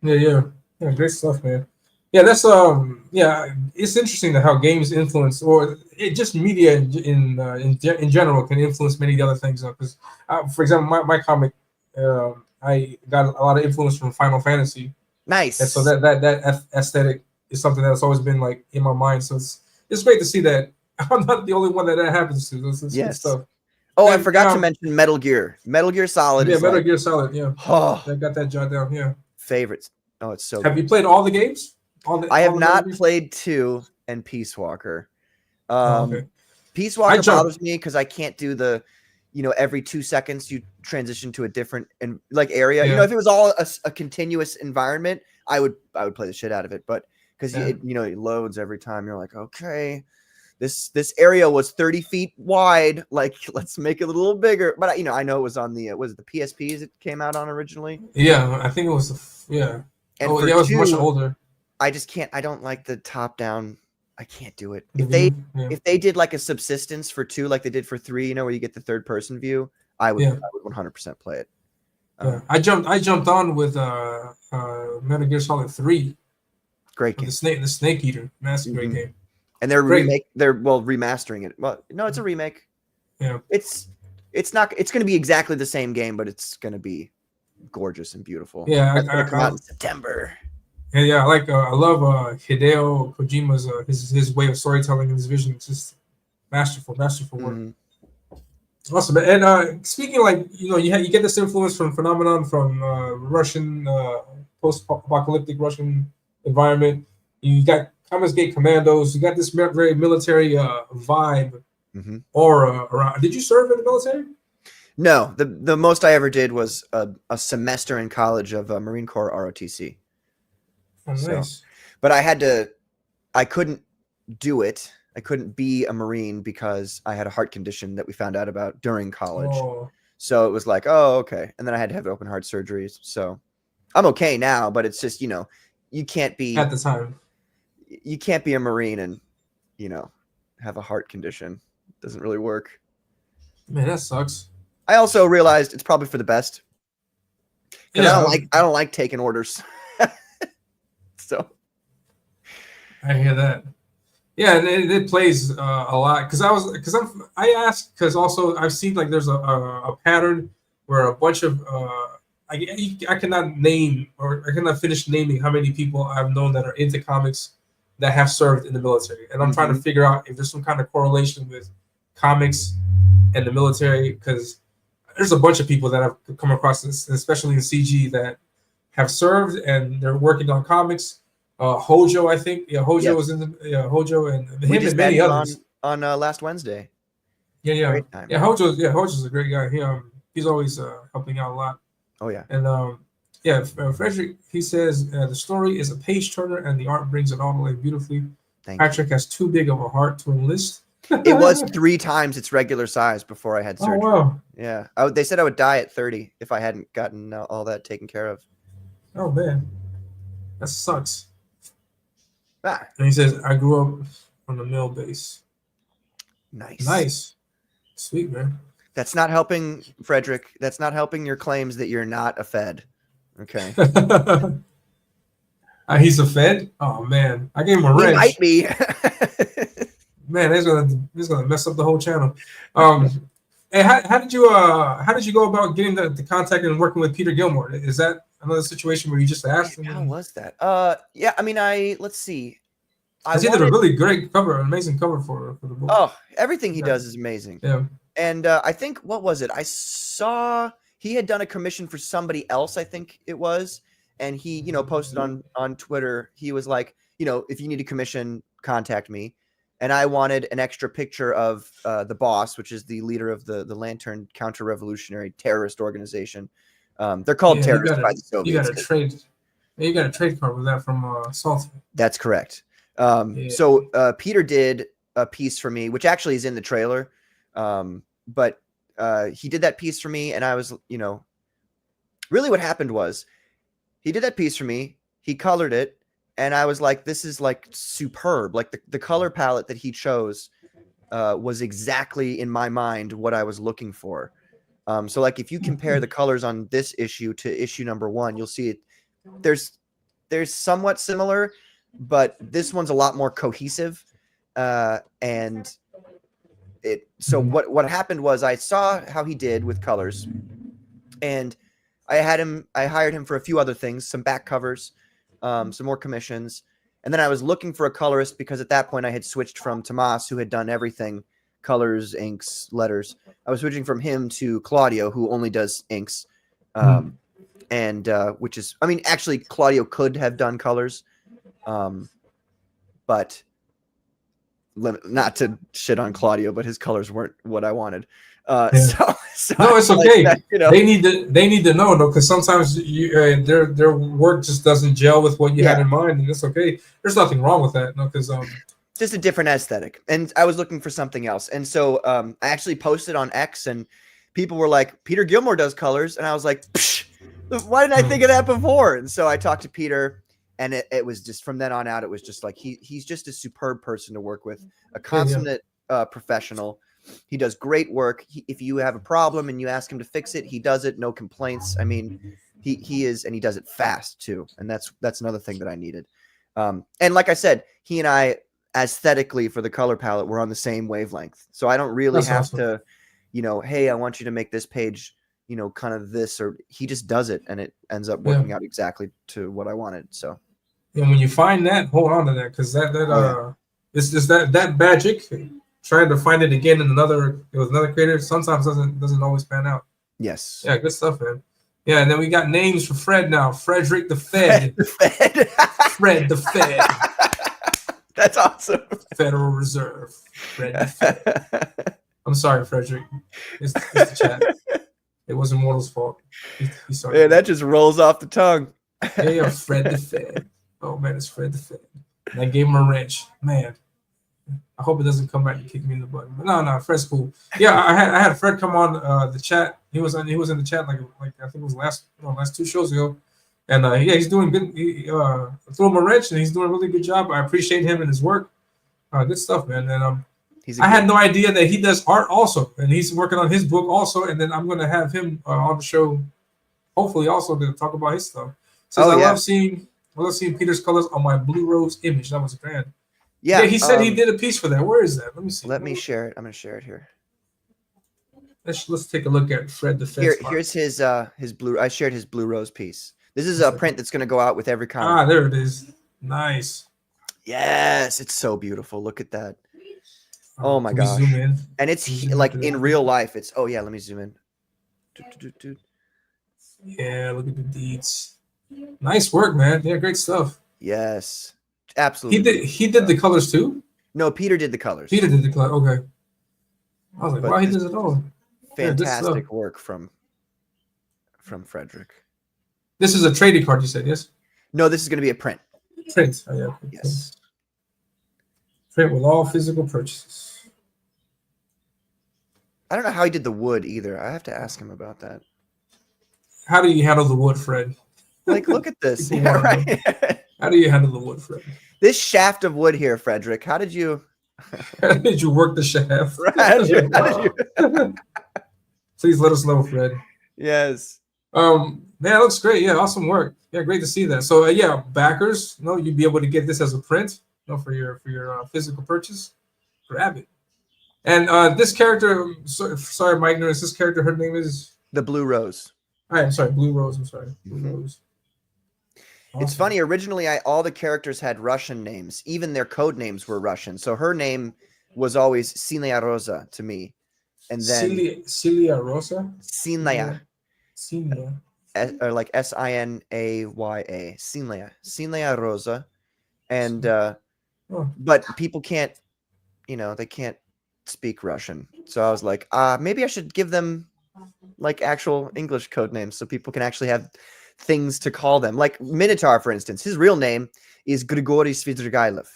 Yeah. Great stuff, man. Yeah, that's it's interesting how games influence, or just media in general can influence many other things. Because, for example, my comic, I got a lot of influence from Final Fantasy. Nice. And so that aesthetic is something that's always been like in my mind. So it's great to see that I'm not the only one that happens to. This yes. Stuff. Oh, and I forgot to mention Metal Gear. Metal Gear Solid. Yeah, Metal Gear Solid. Yeah. Oh, I got that jot down. Yeah. Favorites. Oh, it's so. Have you played all the games? I have not played 2 and Peace Walker. Okay. Peace Walker bothers me because I can't do the, every 2 seconds you transition to a different area. Yeah. If it was all a continuous environment, I would play the shit out of it. But because it loads every time, you're like, okay, this area was 30 feet wide. Like, let's make it a little bigger. But I know it was on the was it the PSPs it came out on originally? Yeah, I think it was. Yeah. And it was much older. I just can't. I don't like the top down. I can't do it. If they did like a subsistence for 2, like they did for 3, where you get the third person view, I would 100% play it. I jumped on with Metal Gear Solid 3. Great game. The Snake Eater, massive great game. And they're remastering it. Well, no, it's a remake. Yeah. It's going to be exactly the same game, but it's going to be gorgeous and beautiful. Yeah, it's going to come out in September. Yeah, I love Hideo Kojima's his way of storytelling and his vision. It's just masterful work. Awesome. And speaking you get this influence from phenomenon from Russian post-apocalyptic Russian environment. You got Comics Gate Commandos. You got this very military vibe aura around. Did you serve in the military? No, the most I ever did was a semester in college of Marine Corps ROTC. Oh, nice. But I couldn't do it. I couldn't be a Marine because I had a heart condition that we found out about during college. Oh. So it was like, oh, okay. And then I had to have open heart surgeries. So I'm okay now, but it's just, you can't be at the time. You can't be a Marine and, have a heart condition. It doesn't really work. Man, that sucks. I also realized it's probably for the best. Yeah. I don't like taking orders. So I hear that. Yeah, and it plays a lot because I asked because also I've seen there's a pattern where a bunch of I cannot name or I cannot finish naming how many people I've known that are into comics that have served in the military, and I'm trying to figure out if there's some kind of correlation with comics and the military, because there's a bunch of people that have come across this, especially in CG, that have served and they're working on comics. Hojo, I think. Yeah, Hojo was in the Hojo and him and many others on last Wednesday. Yeah. Hojo's a great guy. He's always helping out a lot. Oh yeah. And Frederick, he says the story is a page turner and the art brings it all the way beautifully. Patrick has too big of a heart to enlist. It was 3 times its regular size before I had surgery. Oh wow. Yeah, they said I would die at 30 if I hadn't gotten all that taken care of. Oh man, that sucks. Ah. And he says, I grew up on the mill base. Nice. Sweet, man. That's not helping, Frederick. That's not helping your claims that you're not a Fed. Okay. He's a Fed. Oh man, I gave him a He wrench. might be. Man, he's gonna mess up the whole channel. Hey, how did you go about getting the contact and working with Peter Gilmore? Is that another situation where you just asked him? How was that? Yeah, I mean, let's see. He did a really great cover, amazing cover for the book. Oh, everything he does is amazing. Yeah. And I think, what was it? I saw he had done a commission for somebody else, I think it was. And he, posted on Twitter. He was like, if you need a commission, contact me. And I wanted an extra picture of the boss, which is the leader of the Lantern counter-revolutionary terrorist organization. They're called terrorists by the Soviets. You got a trade card with that from Salty. That's correct. So Peter did a piece for me, which actually is in the trailer. But he did that piece for me, and I was, really what happened was he did that piece for me. He colored it, and I was like, this is like superb. Like the color palette that he chose was exactly in my mind what I was looking for. So like if you compare the colors on this issue to issue number 1, you'll see it. There's somewhat similar, but this one's a lot more cohesive. And so what happened was I saw how he did with colors, and I hired him for a few other things, some back covers, some more commissions. And then I was looking for a colorist because at that point I had switched from Tomas, who had done everything, colors, inks, letters. I was switching from him to Claudio, who only does inks. And which is, I mean, actually Claudio could have done colors. But not to shit on Claudio, but his colors weren't what I wanted. So no, it's okay. Like that, they need to know though, because sometimes their work just doesn't gel with what you had in mind, and it's okay. There's nothing wrong with that, no, because just a different aesthetic, and I was looking for something else, and so I actually posted on X, and people were like, "Peter Gilmore does colors," and I was like, Psh, "Why didn't I think of that before?" And so I talked to Peter. And it was just from then on out, it was just like he's just a superb person to work with, a consummate professional. He does great work. If you have a problem and you ask him to fix it, he does it, no complaints. I mean, he is, and he does it fast too. And that's another thing that I needed. And like I said, he and I aesthetically for the color palette, we're on the same wavelength. So I don't really have to, hey, I want you to make this page, kind of this, or he just does it, and it ends up working out exactly to what I wanted. So. And when you find that, hold on to that, because it's just that magic. Trying to find it again with another creator sometimes doesn't always pan out. Yes. Yeah, good stuff, man. Yeah, and then we got names for Fred now. Frederick the Fed. Fred the Fed. That's awesome. Federal Reserve. Fred the Fed. I'm sorry, Frederick. It's the chat. It wasn't Mortal's fault. He's sorry. Yeah, that just rolls off the tongue. Yeah, Fred the Fed. Oh man, it's Fred the Fed. And I gave him a wrench. Man, I hope it doesn't come back and kick me in the butt. But no, Fred's cool. Yeah, I had Fred come on the chat. He was in the chat like I think it was last 2 shows ago. And he's doing good. He threw him a wrench, and he's doing a really good job. I appreciate him and his work. Good stuff, man. And I had no idea that he does art also, and he's working on his book also. And then I'm going to have him on the show, hopefully, also to talk about his stuff. Since I love seeing Peter's colors on my Blue Rose image. That was grand. Yeah, he said he did a piece for that. Where is that? Let me see. Let me share it. I'm going to share it here. Let's take a look at Fred the Fed. Here's his blue. I shared his Blue Rose piece. This is a print that's going to go out with every comic. There it is. Nice. Yes, it's so beautiful. Look at that. Oh my gosh. Zoom in? And it's like in real life. It's let me zoom in. Yeah, look at the deeds. Nice work, man. Yeah, great stuff. Yes, absolutely. He did the colors too? No, Peter did the colors. Peter did the color. Okay. I was like, wow, he does it all. Fantastic work from Frederick. This is a trading card, you said, yes? No, this is going to be a print. Print. Oh, yeah. Yes. Print with all physical purchases. I don't know how he did the wood either. I have to ask him about that. How do you handle the wood, Fred? Like, look at this. Yeah, right. How do you handle the wood, Fred? This shaft of wood here, Frederick. How did you? How did you work the shaft? How did you? Please let us know, Fred. Yes. Man, it looks great. Yeah, awesome work. Yeah, great to see that. So yeah, backers, you'd be able to get this as a print, for your physical purchase. Grab it. And this character, sorry, my ignorance. This character, her name is. The Blue Rose. All right, I'm sorry, Blue Rose. I'm sorry, Blue Rose. Awesome. It's funny. Originally, all the characters had Russian names. Even their code names were Russian. So her name was always Sinaya Rosa to me, and then Celia Rosa. Sinaya. Sinaya. Or like Sinaya. Sinaya Rosa, and but people can't, they can't speak Russian. So I was like, maybe I should give them like actual English code names so people can actually have things to call them. Like Minotaur, for instance, his real name is Grigory Svidrigailov,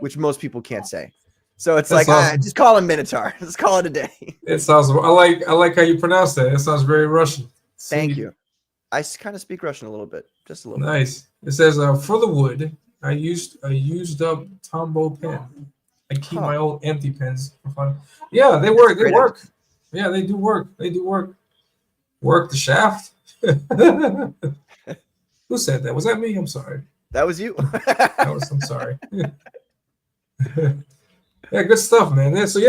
which most people can't say. So it's That's like, awesome. just call him Minotaur. Let's call it a day. It sounds. I like how you pronounce that. It sounds very Russian. Thank you. I kind of speak Russian a little bit, just a little. Nice. It says, for the wood, I used up Tombow pen. I keep my old empty pens for fun. Yeah, they work. They work. Yeah, they do work. They do work. Work the shaft. Who said that? Was that me? I'm sorry. That was you. I'm sorry. Yeah, good stuff, man. Yeah, so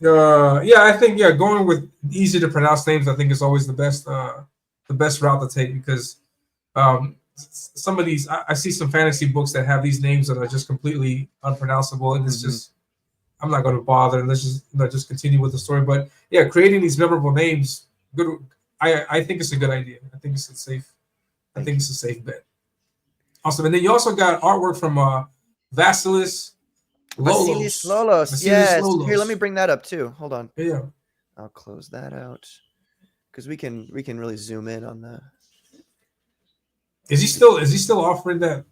I think going with easy to pronounce names, I think is always the best route to take, because some of these I see some fantasy books that have these names that are just completely unpronounceable, and it's just, I'm not going to bother. Let's just continue with the story. But yeah, creating these memorable names, good. I think it's a good idea. I think it's a safe bet. Awesome. And then you also got artwork from Vasilis Lolos. Yes. Here, let me bring that up too. Hold on. Yeah. I'll close that out because we can really zoom in on the. Is he still offering that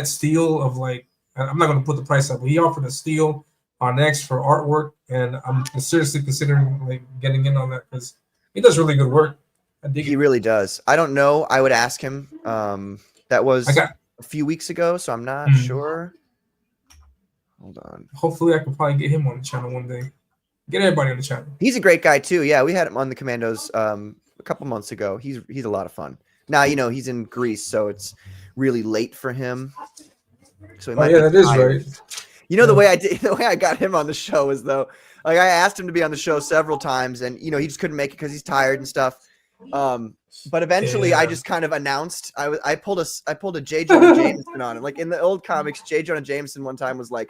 steal of, like, I'm not going to put the price up, but he offered a steal on X for artwork, and I'm seriously considering like getting in on that because he does really good work. He really does. I don't know. I would ask him. That was a few weeks ago, so I'm not sure. Hold on. Hopefully, I can probably get him on the channel one day. Get everybody on the channel. He's a great guy too. Yeah, we had him on the Commandos a couple months ago. He's a lot of fun. Now he's in Greece, so it's really late for him. So he might that is right. The way I got him on the show is though, like I asked him to be on the show several times, and he just couldn't make it because he's tired and stuff. But eventually, I just kind of announced I pulled a J. Jonah Jameson on him. Like in the old comics, J. Jonah Jameson one time was like,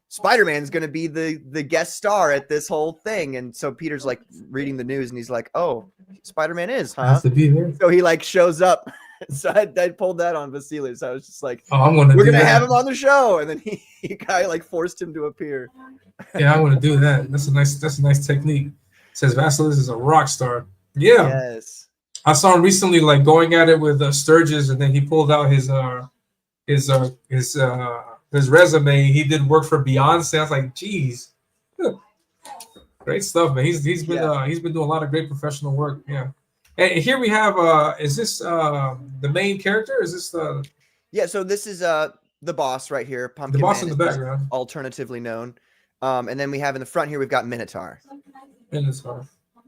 Spider-Man's going to be the guest star at this whole thing. And so Peter's like reading the news and he's like, oh, Spider-Man is, huh? Has to be there. So he like shows up. So I pulled that on Vasilis. I was just like, we're going to have him on the show. And then he guy like forced him to appear. Yeah, I'm going to do that. That's a nice technique. It says Vasilis is a rock star. Yeah. Yes. I saw him recently like going at it with Sturgis, and then he pulled out his resume. He did work for Beyonce. I was like, geez, great stuff, man. He's been doing a lot of great professional work. Yeah. And here we have is this the main character? Is this the so this is the boss right here, Pumpkin the boss Man, in the background, alternatively known. And then we have in the front here we've got Minotaur.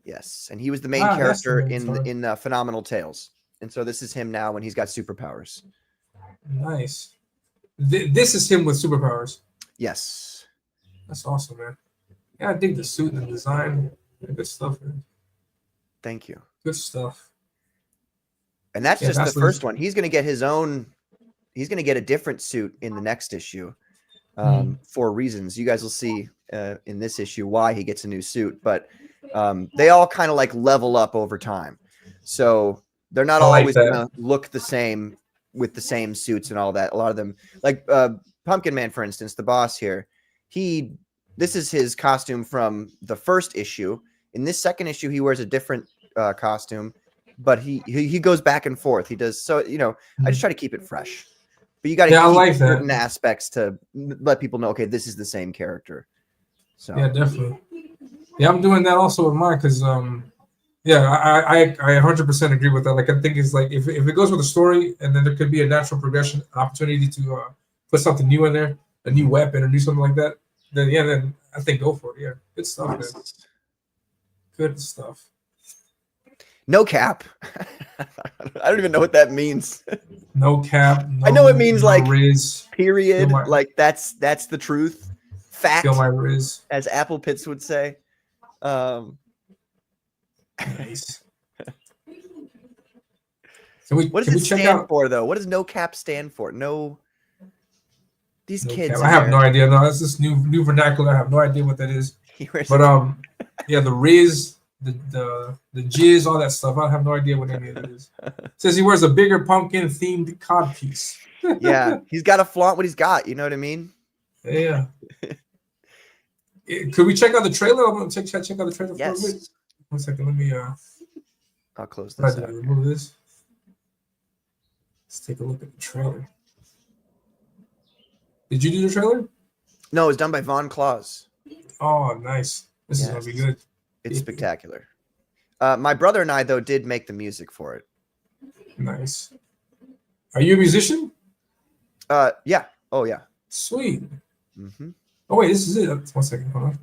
Yes, and he was the main character in Phenomenal Tales. And so this is him now when he's got superpowers. Nice. This is him with superpowers. Yes. That's awesome, man. Yeah, I dig the suit and the design. Good stuff, man. Thank you. Good stuff. And that's just the first one. He's going to get his own. He's going to get a different suit in the next issue for reasons. You guys will see in this issue why he gets a new suit. But they all kind of like level up over time. So they're not always going to look the same with the same suits and all that. A lot of them, like Pumpkin Man, for instance, the boss here, this is his costume from the first issue. In this second issue, he wears a different costume, but he goes back and forth. He does. So, I just try to keep it fresh, but you got to keep certain aspects to let people know, okay, this is the same character. So yeah, definitely. Yeah, I'm doing that also with mine because I 100% agree with that. Like, I think it's like if it goes with the story, and then there could be a natural progression, opportunity to put something new in there, a new weapon or do something like that. Then I think go for it. Yeah, good stuff. Man. Good stuff. No cap. I don't even know what that means. No cap. No, I know it means no like Riz. period. Like that's the truth. Fact, Feel my Riz. as Apple Pitts would say. Nice. What does it stand for, though? What does no cap stand for? No. These kids. I have no idea. No, that's this new vernacular. I have no idea what that is. But yeah, the Riz, the jizz, all that stuff. I have no idea what any of it is. Says he wears a bigger pumpkin themed codpiece. Yeah, he's got to flaunt what he's got. You know what I mean? Yeah. Could we check out the trailer? I'm gonna check out the trailer for a bit. 1 second. Let me. I'll close this out. Remove this. Let's take a look at the trailer. Did you do the trailer? No, it was done by Von Claus. Oh, nice. This is gonna be good. It's spectacular. My brother and I, though, did make the music for it. Nice. Are you a musician? Yeah. Oh, yeah. Sweet. Mm-hmm. Oh, wait, this is it. 1 second. Hold on.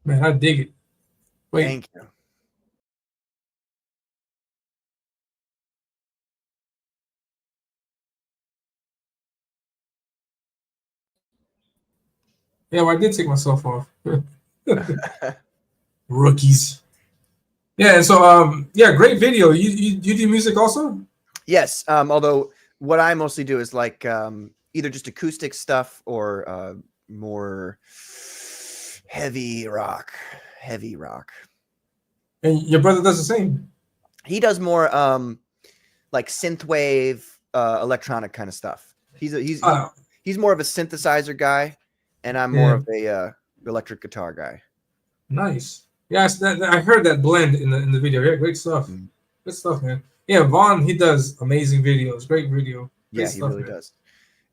Man, I dig it. Wait. Thank you. Yeah, well, I did take myself off. Rookies. Yeah, so yeah, great video. You do music also? Yes. Although what I mostly do is like either just acoustic stuff or more heavy rock. And your brother does the same. He does more like synthwave, electronic kind of stuff. He's more of a synthesizer guy, and I'm more of a electric guitar guy. Nice. Yes, I heard that blend in the video. Yeah, great stuff. Good stuff, man. Yeah, Vaughn, he does amazing videos. Great video. Great stuff, he really does.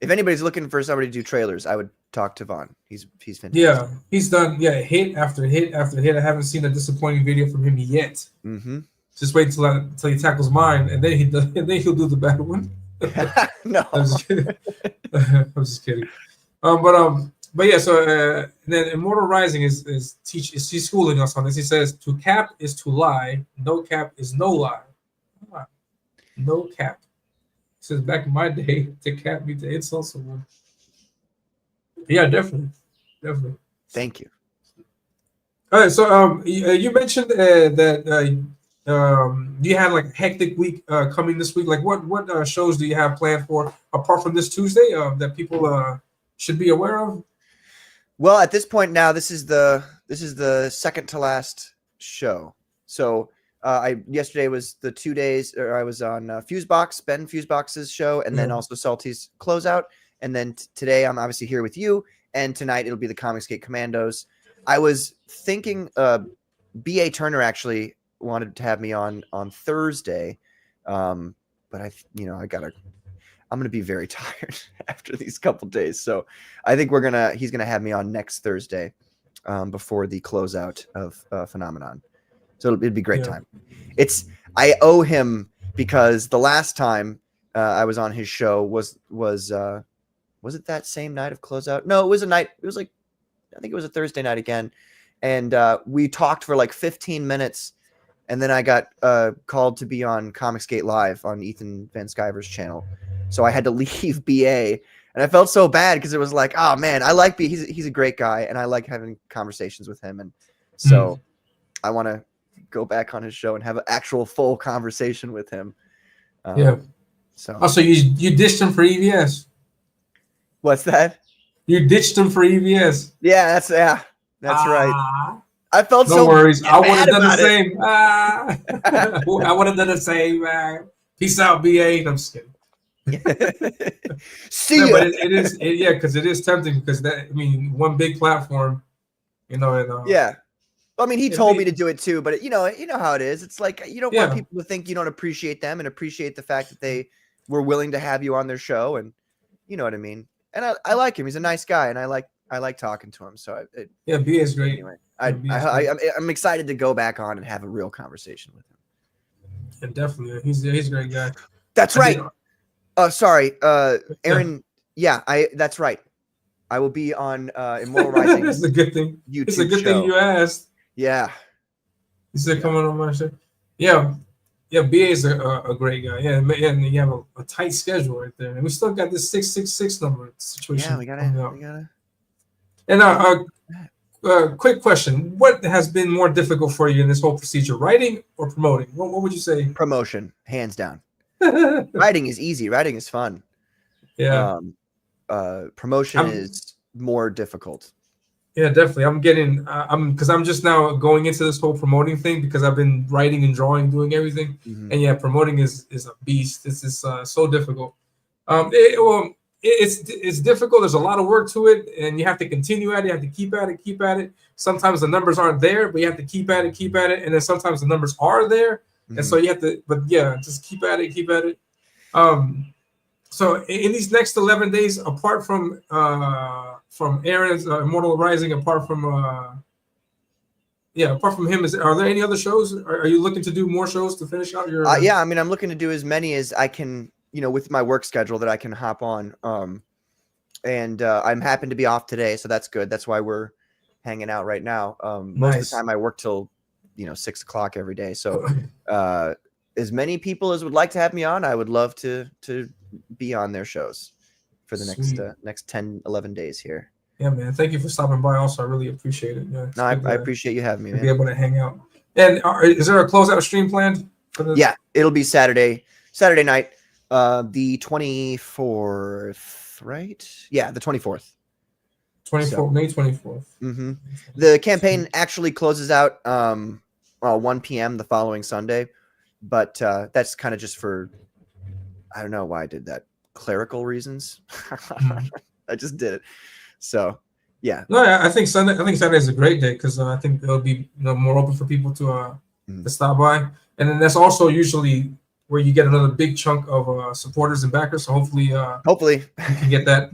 If anybody's looking for somebody to do trailers, I would talk to Vaughn. He's fantastic. Yeah, he's done hit after hit after hit. I haven't seen a disappointing video from him yet. Mm-hmm. Just wait till he tackles mine, and then he'll do the bad one. No, I'm just kidding. I'm just kidding. But yeah. So then Immortal Rising is he's schooling us on this. He says to cap is to lie, no cap is no lie. No cap. He says back in my day, to cap means to insult someone. Yeah, definitely. Thank you. All right, so you mentioned that you had like a hectic week coming this week. Like what shows do you have planned for apart from this Tuesday that people should be aware of? Well, at this point now, this is the second to last show. So yesterday was the 2 days, or I was on Ben Fusebox's show, and then also Salty's closeout. And then today I'm obviously here with you, and tonight it'll be the Comicsgate Commandos. I was thinking B.A. Turner actually wanted to have me on Thursday, but I'm gonna be very tired after these couple days, so I think he's gonna have me on next Thursday before the closeout of Phenomenon. So it'd be a great time. I owe him, because the last time I was on his show was it that same night of closeout? No, it was I think it was a Thursday night again. And we talked for like 15 minutes. And then I got called to be on Comicsgate Live on Ethan Van Sciver's channel. So I had to leave BA And I felt so bad because it was like, oh man, I like B. He's a great guy, and I like having conversations with him. And so I want to go back on his show and have an actual full conversation with him. So also you ditched him for EVS. What's that? You ditched him for EVS. Yeah, that's right. I felt no so worries. I would have done the it. same. I would have done the same. Peace out, BA. I'm just kidding. See ya. But because it is tempting because one big platform, yeah. Well, I mean, he told me to do it too, but you know how it is. It's like you don't want people to think you don't appreciate them and appreciate the fact that they were willing to have you on their show, and you know what I mean. And I like him; he's a nice guy, and I like talking to him. So BA is great. Anyway, I'm excited to go back on and have a real conversation with him. Yeah, definitely, he's a great guy. That's right. Sorry, Aaron. Yeah, that's right. I will be on Immortal Rising. That's a good thing. YouTube it's a good show. thing you asked. Yeah. He said coming on my show. Yeah. BA is a great guy. Yeah, and you have a tight schedule right there, and we still got this 666 number situation. Yeah, we gotta. And quick question: what has been more difficult for you in this whole procedure, writing or promoting? What would you say? Promotion, hands down. Writing is easy. Writing is fun. Yeah. Promotion is more difficult. Yeah, definitely. I'm just now going into this whole promoting thing because I've been writing and drawing, doing everything. And promoting is a beast. This is so difficult. It's difficult. There's a lot of work to it, and you have to continue at it. You have to keep at it. Sometimes the numbers aren't there, but you have to keep at it. And then sometimes the numbers are there, and so you have to. But just keep at it. So in these next 11 days, apart from Aaron's Immortal Rising, apart from him, are there any other shows? Are you looking to do more shows to finish out your? Yeah, I mean, I'm looking to do as many as I can, with my work schedule that I can hop on. And I'm happen to be off today, so that's good. That's why we're hanging out right now. Most of the time, I work till 6 o'clock every day. So as many people as would like to have me on, I would love to be on their shows for the next 10, 11 days here. Yeah, man. Thank you for stopping by. Also, I really appreciate it. Yeah, I appreciate you having me, man. Be able to hang out. And is there a closeout stream planned? Yeah, it'll be Saturday night, the 24th, right? Yeah, the 24th. May 24th. The campaign actually closes out 1 p.m. the following Sunday, but that's kind of just for, I don't know why I did that. Clerical reasons. I just did it. So, yeah. No, I think Saturday is a great day because I think it'll be more open for people to stop by, and then that's also usually where you get another big chunk of supporters and backers. So hopefully you can get that.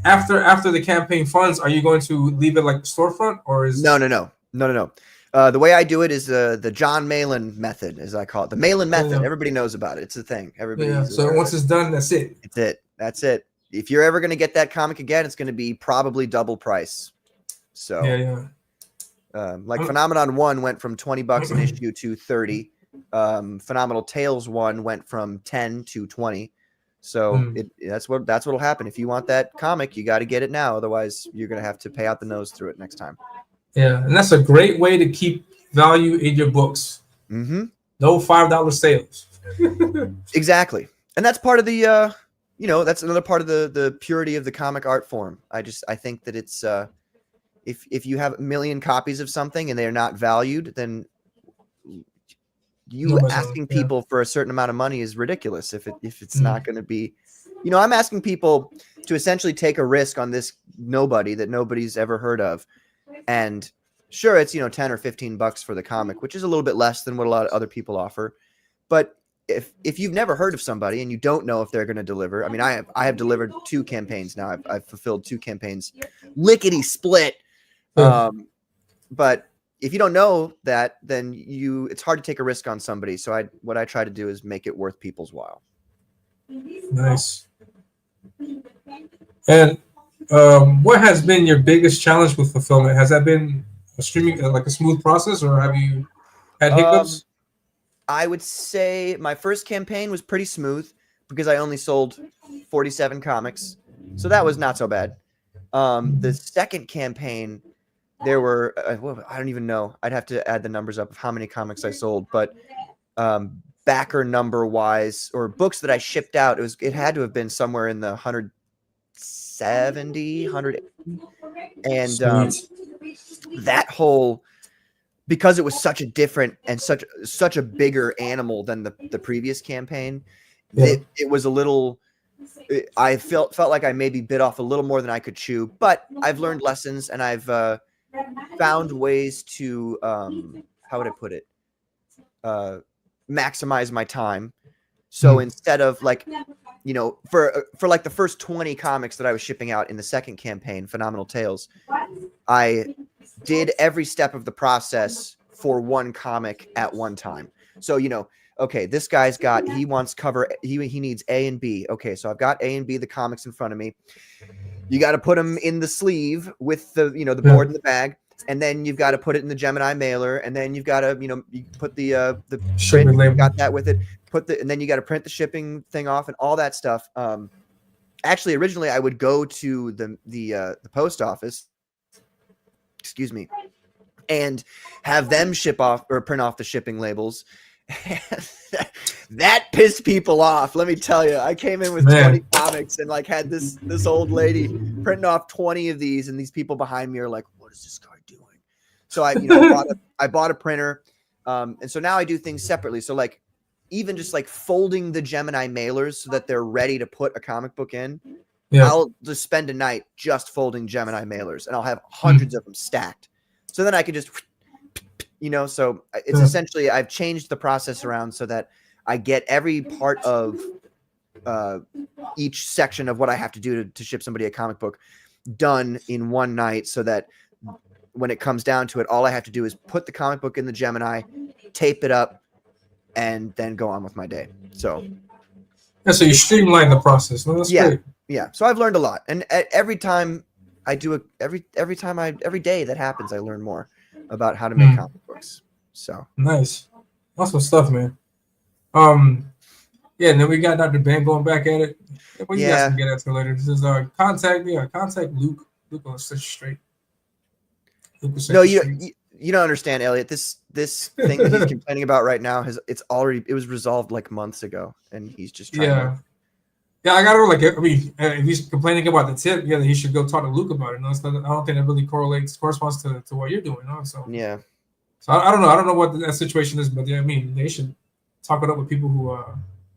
After the campaign funds, are you going to leave it like the storefront or is No. The way I do it is the John Malin method, as I call it. The Malin method. Yeah. Everybody knows about it. It's a thing. Everybody. So once it's done, that's it. That's it. If you're ever going to get that comic again, it's going to be probably double price. So Phenomenon 1 went from $20 an issue to $30. Phenomenal Tales 1 went from 10 to 20. So that's what'll happen. If you want that comic, you got to get it now. Otherwise, you're going to have to pay out the nose through it next time. Yeah, and that's a great way to keep value in your books. No $5 sales. Exactly, and that's part of the that's another part of the purity of the comic art form. I think that it's if you have a million copies of something and they are not valued, then asking people for a certain amount of money is ridiculous. If it's not going to be, I'm asking people to essentially take a risk on this nobody that nobody's ever heard of. And sure, it's, $10 or $15 for the comic, which is a little bit less than what a lot of other people offer. But if you've never heard of somebody and you don't know if they're going to deliver, I mean, I have delivered 2 campaigns now. I've fulfilled 2 campaigns, lickety split. But if you don't know that, then it's hard to take a risk on somebody. So what I try to do is make it worth people's while. Nice. And what has been your biggest challenge with fulfillment? Has that been streaming like a smooth process, or have you had hiccups? I would say my first campaign was pretty smooth because I only sold 47 comics. So that was not so bad. The second campaign, there were I don't even know. I'd have to add the numbers up of how many comics I sold, but backer number wise, or books that I shipped out, it had to have been somewhere in the 170, 100, and that whole, because it was such a different and such a bigger animal than the previous campaign, it was a little. I felt like I maybe bit off a little more than I could chew, but I've learned lessons and I've found ways to how would I put it? Maximize my time. So instead of like, you know, for like the first 20 comics that I was shipping out in the second campaign, Phenomenal Tales, I did every step of the process for one comic at one time. So, you know, okay, this guy's got, he wants cover, he needs A and B. Okay, so I've got A and B, the comics in front of me. You got to put them in the sleeve with the, you know, the board in the bag. And then you've got to put it in the Gemini mailer, and then you've got to, you know, you put the print, you got that with it, and then you got to print the shipping thing off and all that stuff. Actually, originally I would go to the post office, excuse me, and have them ship off or print off the shipping labels. That pissed people off. Let me tell you, I came in with 20 comics and like had this old lady printing off 20 of these, and these people behind me are like, "What is this guy doing?" So I bought a printer, and so now I do things separately. So like even just like folding the Gemini mailers so that they're ready to put a comic book in. Yeah. I'll just spend a night just folding Gemini mailers, and I'll have hundreds of them stacked. So then I can just, you know, so it's essentially, I've changed the process around so that I get every part of each section of what I have to do to ship somebody a comic book done in one night, so that when it comes down to it, all I have to do is put the comic book in the Gemini, tape it up, and then go on with my day. So yeah, so you streamline the process. No, that's great. Yeah. So I've learned a lot, and every time I do every day that happens, I learn more about how to make comic books. So nice, awesome stuff, man. Yeah, and then we got Dr. Ben going back at it. Well, you guys can get into later. This is contact Luke. Luke will set you straight. No, you don't understand, Elliot. This thing that he's complaining about right now it was resolved like months ago, and he's just trying to. Yeah, I gotta like. I mean, if he's complaining about the tip, then he should go talk to Luke about it. No, I don't think that really corresponds to what you're doing. No? So yeah. So I don't know. I don't know what that situation is, but I mean, they should talk it up with people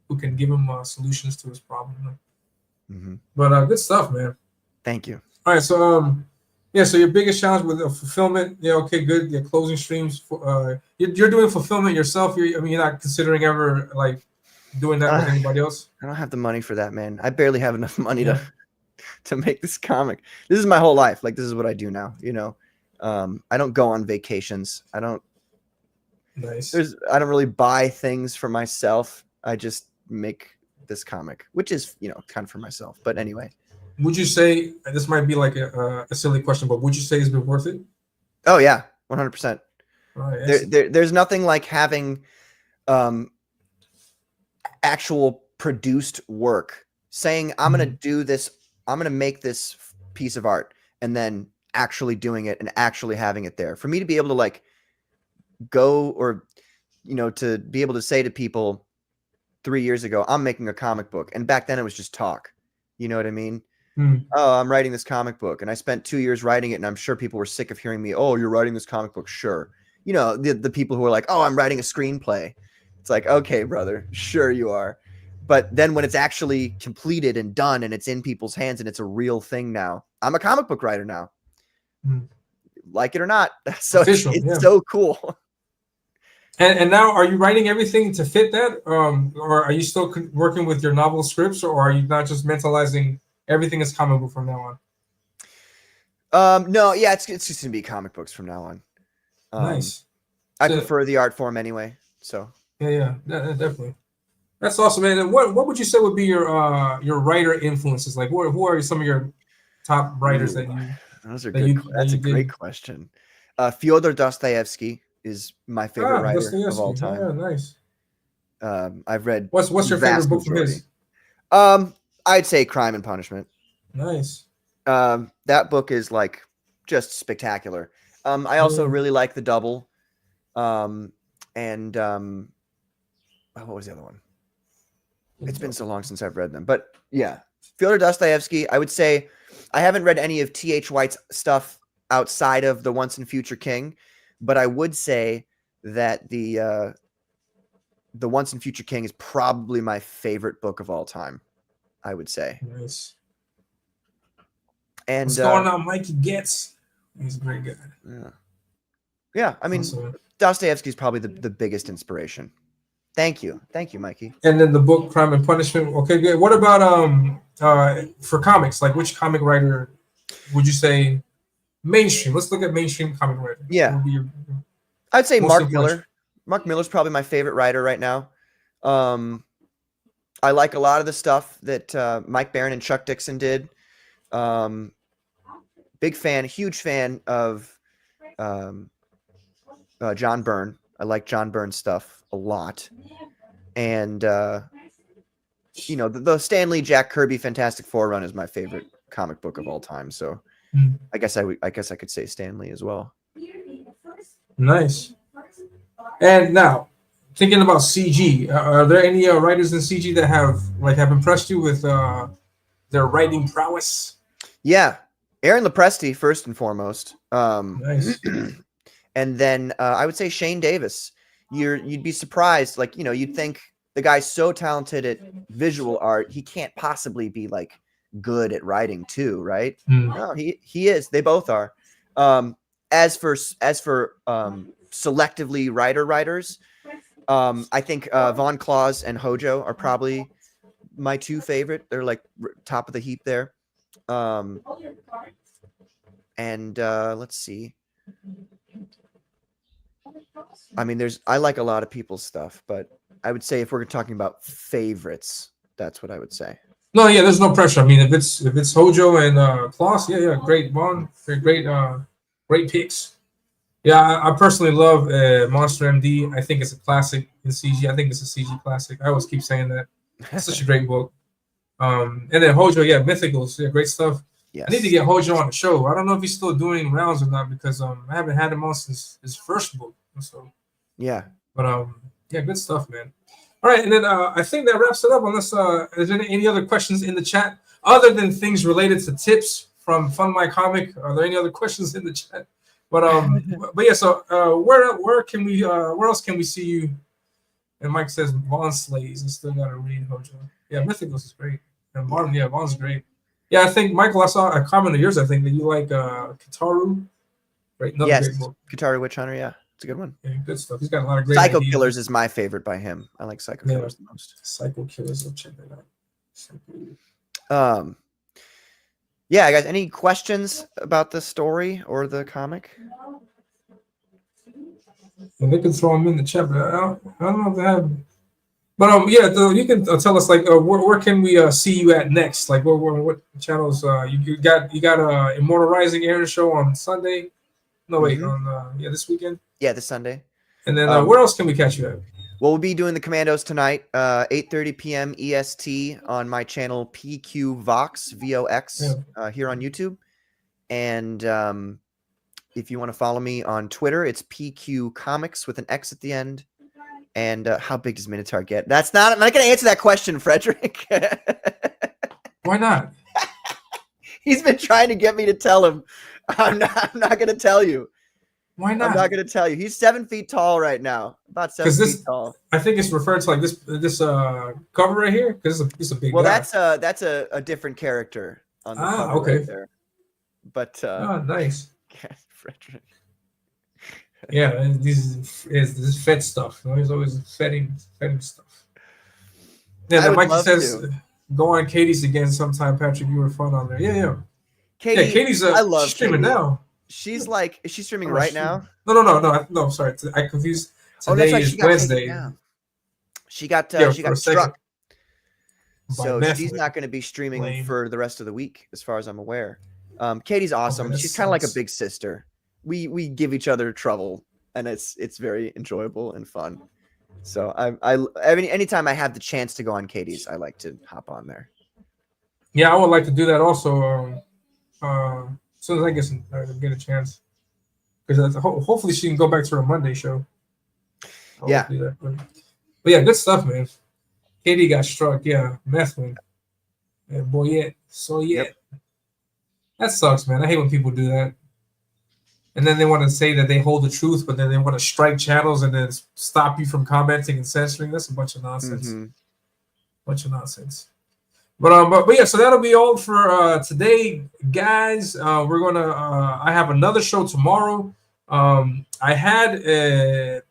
who can give him solutions to his problem. You know? But good stuff, man. Thank you. All right, so so your biggest challenge with fulfillment, okay, good. Your closing streams, you're doing fulfillment yourself. You're not considering ever like doing that with anybody else. I don't have the money for that, man. I barely have enough money to make this comic. This is my whole life. Like, this is what I do now. You know, I don't go on vacations. I don't. Nice. I don't really buy things for myself. I just make this comic, which is kind of for myself. But anyway. Would you say, this might be like a silly question, but would you say it's been worth it? Oh yeah, 100%. Right, there's nothing like having actual produced work. Saying I'm gonna do this, I'm gonna make this piece of art, and then actually doing it and actually having it there. For me to be able to like go or to be able to say to people 3 years ago, I'm making a comic book, and back then it was just talk. You know what I mean? Oh, I'm writing this comic book, and I spent 2 years writing it, and I'm sure people were sick of hearing me. Oh, you're writing this comic book? Sure. The people who are like, oh, I'm writing a screenplay. It's like, okay, brother, sure you are. But then when it's actually completed and done, and it's in people's hands, and it's a real thing now, I'm a comic book writer now. Like it or not. So it's so cool. And now, are you writing everything to fit that? Or are you still working with your novel scripts, or are you not just mentalizing everything is comic book from now on? No, yeah, it's just gonna be comic books from now on. Nice. I prefer the art form anyway. So yeah, definitely. That's awesome, man. And what would you say would be your writer influences? Like, who are some of your top writers that you? That's a great question. Fyodor Dostoevsky is my favorite writer of all time. Yeah, nice. I've read. What's your favorite book from his? I'd say Crime and Punishment. Nice. That book is like just spectacular. I also really like The Double. And what was the other one? It's been so long since I've read them, but yeah, Fyodor Dostoevsky. I would say I haven't read any of T.H. White's stuff outside of The Once and Future King, but I would say that the Once and Future King is probably my favorite book of all time. I would say. Nice. And what's going on, Mikey Getz? He's a great guy. Yeah. I mean, Dostoevsky is probably the biggest inspiration. Thank you, Mikey. And then the book Crime and Punishment. Okay, good. What about for comics? Like, which comic writer would you say mainstream? Let's look at mainstream comic writer. Yeah, I'd say Mark Miller. Mark Miller's probably my favorite writer right now. I like a lot of the stuff that Mike Barron and Chuck Dixon did. Big fan, huge fan of John Byrne. I like John Byrne's stuff a lot. And, you know, the Stan Lee, Jack Kirby Fantastic Four run is my favorite comic book of all time. So I guess I could say Stan Lee as well. Nice. And now, thinking about CG, are there any writers in CG that have impressed you with their writing prowess? Yeah, Aaron Lopresti first and foremost. Nice. And then I would say Shane Davis. You'd be surprised, like, you know, you'd think the guy's so talented at visual art, he can't possibly be like good at writing too, right? No, he is. They both are. As for selectively writers, I think Von Claus and Hojo are probably my two favorite. They're like top of the heap there. And let's see. I mean, I like a lot of people's stuff, but I would say if we're talking about favorites, that's what I would say. No, yeah, there's no pressure. I mean, if it's Hojo and Klaus, yeah, great Von, great picks. Yeah, I personally love Monster MD. I think it's a classic in CG. I think it's a CG classic. I always keep saying that. It's such a great book. And then Hojo, yeah, Mythicals, yeah, great stuff. Yes. I need to get Hojo on the show. I don't know if he's still doing rounds or not because I haven't had him on since his first book. So yeah, but yeah, good stuff, man. All right, and then I think that wraps it up. Unless is there any other questions in the chat other than things related to tips from FundMyComic? Are there any other questions in the chat? But yeah. So where else can we see you? And Mike says Vaughn slays. I still gotta read Hojo. Yeah, Mythicals is great. And Vaughn, yeah, Vaughn's great. Yeah, I think Michael, I saw a comment of yours. I think that you like Kitaru, right? Another yes, great book. Kitaru Witch Hunter. Yeah, it's a good one. Yeah, good stuff. He's got a lot of great. Psycho ideas. Killers is my favorite by him. I like Psycho Killers the most. Psycho Killers. I'll check that out. Yeah, guys. Any questions about the story or the comic? And they can throw them in the chat, but I don't know if they have. But yeah, you can tell us like where can we see you at next? Like what channels you got Immortal Rising airing show on Sunday? No wait, on this weekend. Yeah, this Sunday. And then where else can we catch you at? Well, we'll be doing the Commandos tonight, 8:30 p.m. EST on my channel PQ Vox VOX here on YouTube. And if you want to follow me on Twitter, it's PQ Comics with an X at the end. And how big does Minotaur get? I'm not going to answer that question, Frederick. Why not? He's been trying to get me to tell him. I'm not going to tell you. Why not? I'm not going to tell you. He's 7 feet tall right now. About 7 feet tall. I think it's referred to like this cover right here because it's a big. Well, guy. that's a different character on the cover okay. Right there. But nice. Frederick. Yeah, this is fed stuff. He's always fetting stuff. Yeah, Mikey says go on Katie's again sometime, Patrick. You were fun on there. Yeah. Katie's I love streaming Katie. Now. She's like, is she streaming right now? No. Sorry, I confused. Today is Wednesday. She got struck. So she's not going to be streaming for the rest of the week, as far as I'm aware. Katie's awesome. She's kind of like a big sister. We give each other trouble, and it's very enjoyable and fun. So anytime I have the chance to go on Katie's, I like to hop on there. Yeah, I would like to do that also. As soon as I get a chance, because hopefully she can go back to her Monday show. Yeah. But yeah, good stuff, man. Katie got struck. Yeah, meth man. Yeah, boy, yeah. So yeah, Yep. that sucks, man. I hate when people do that. And then they want to say that they hold the truth, but then they want to strike channels and then stop you from commenting and censoring. That's a bunch of nonsense. Bunch of nonsense. But yeah, so that'll be all for today, guys. We're gonna. I have another show tomorrow. I had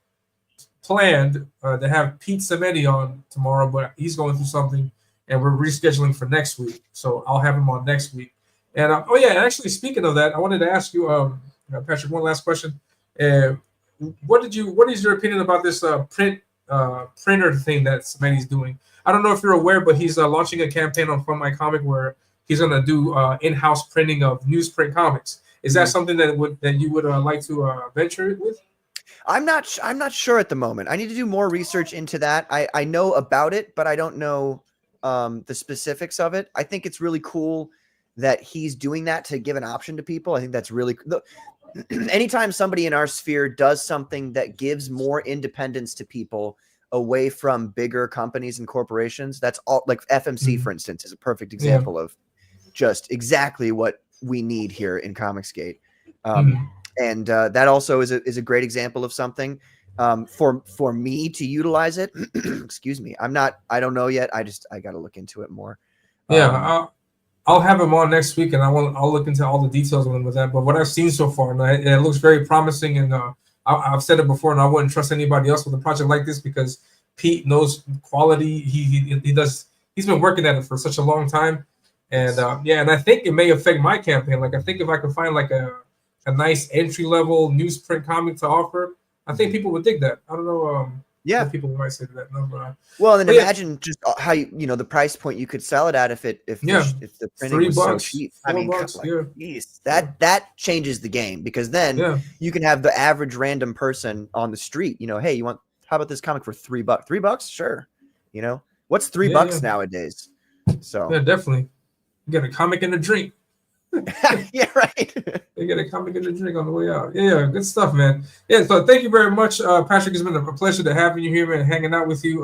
planned to have Pete Samedi on tomorrow, but he's going through something, and we're rescheduling for next week. So I'll have him on next week. And oh yeah, actually, speaking of that, I wanted to ask you, Patrick, one last question. What is your opinion about this printer thing that Samedi's doing? I don't know if you're aware, but he's launching a campaign on FundMyComic where he's going to do in-house printing of newsprint comics. Is that something that you would like to venture with? I'm not sure at the moment. I need to do more research into that. I know about it, but I don't know the specifics of it. I think it's really cool that he's doing that to give an option to people. I think that's really anytime somebody in our sphere does something that gives more independence to people away from bigger companies and corporations, that's all. Like FMC, for instance, is a perfect example of just exactly what we need here in Comicsgate. And that also is a great example of something for me to utilize it. Excuse me. I don't know yet. I got to look into it more. Yeah. I'll have him on next week, and I'll look into all the details with that. But what I've seen so far, and it looks very promising. And I've said it before, and I wouldn't trust anybody else with a project like this because Pete knows quality. He does. He's been working at it for such a long time, and and I think it may affect my campaign. Like I think if I could find like a nice entry level newsprint comic to offer, I think people would dig that. I don't know. People might say that. No, well, then imagine just how the price point you could sell it at if the printing was so cheap. I mean, geez, that changes the game because then you can have the average random person on the street. Hey, how about this comic for $3? $3, sure. What's $3 nowadays? So yeah, definitely. You get a comic and a drink. Yeah, right. They get a comic and a drink on the way out. Yeah, good stuff, man. Yeah, so thank you very much, Patrick. It's been a pleasure to having you here, man, hanging out with you.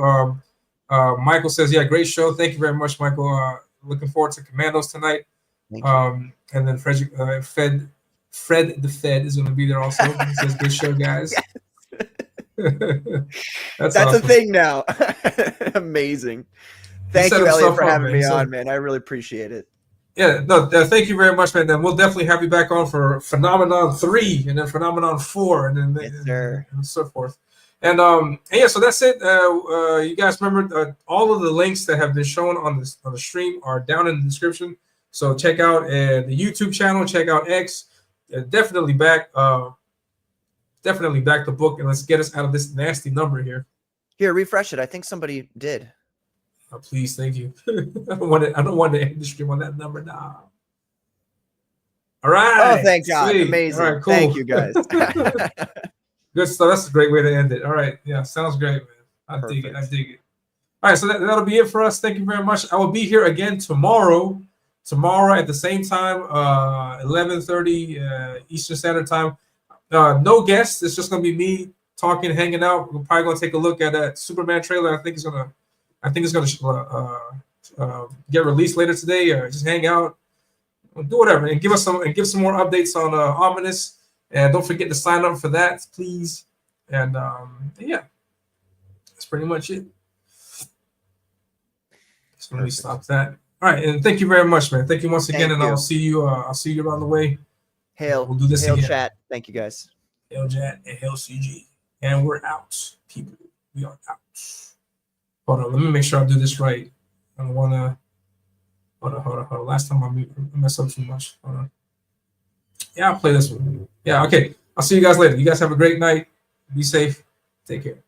Michael says, yeah, great show. Thank you very much, Michael. Looking forward to Commandos tonight. And then Fred the Fed is going to be there also. He says, good show, guys. That's awesome. A thing now. Amazing. Thank you, Elliot, for having me on, man. I really appreciate it. Yeah, no, thank you very much, man. Then we'll definitely have you back on for Phenomenon 3 and then Phenomenon 4 and then and so forth. And yeah, so that's it. You guys remember all of the links that have been shown on the stream are down in the description. So check out the YouTube channel, check out X. Definitely back the book and let's get us out of this nasty number here. Here, refresh it. I think somebody did. Oh, please, thank you. I don't want to end the stream on that number now. All right. Oh, thank God. Sweet. Amazing. All right, cool. Thank you, guys. Good stuff. That's a great way to end it. All right. Yeah, sounds great, man. I dig it. All right, so that'll be it for us. Thank you very much. I will be here again tomorrow. Tomorrow at the same time, 11:30 Eastern Standard Time. No guests. It's just gonna be me talking, hanging out. We're probably gonna take a look at that Superman trailer. I think it's gonna get released later today, or just hang out, do whatever, and give some more updates on Ominus. And don't forget to sign up for that, please. And yeah, that's pretty much it. So let me stop that. All right, and thank you very much, man. Thank you once again, and I'll see you. I'll see you around the way. Hail. We'll do this Hail again. Chat. Thank you, guys. Hail Chat and Hail CG, and we're out, people. We are out. Hold on, let me make sure I do this right. I don't want to. Hold on. Last time I messed up too much. Hold on. Yeah, I'll play this one. Yeah, okay. I'll see you guys later. You guys have a great night. Be safe. Take care.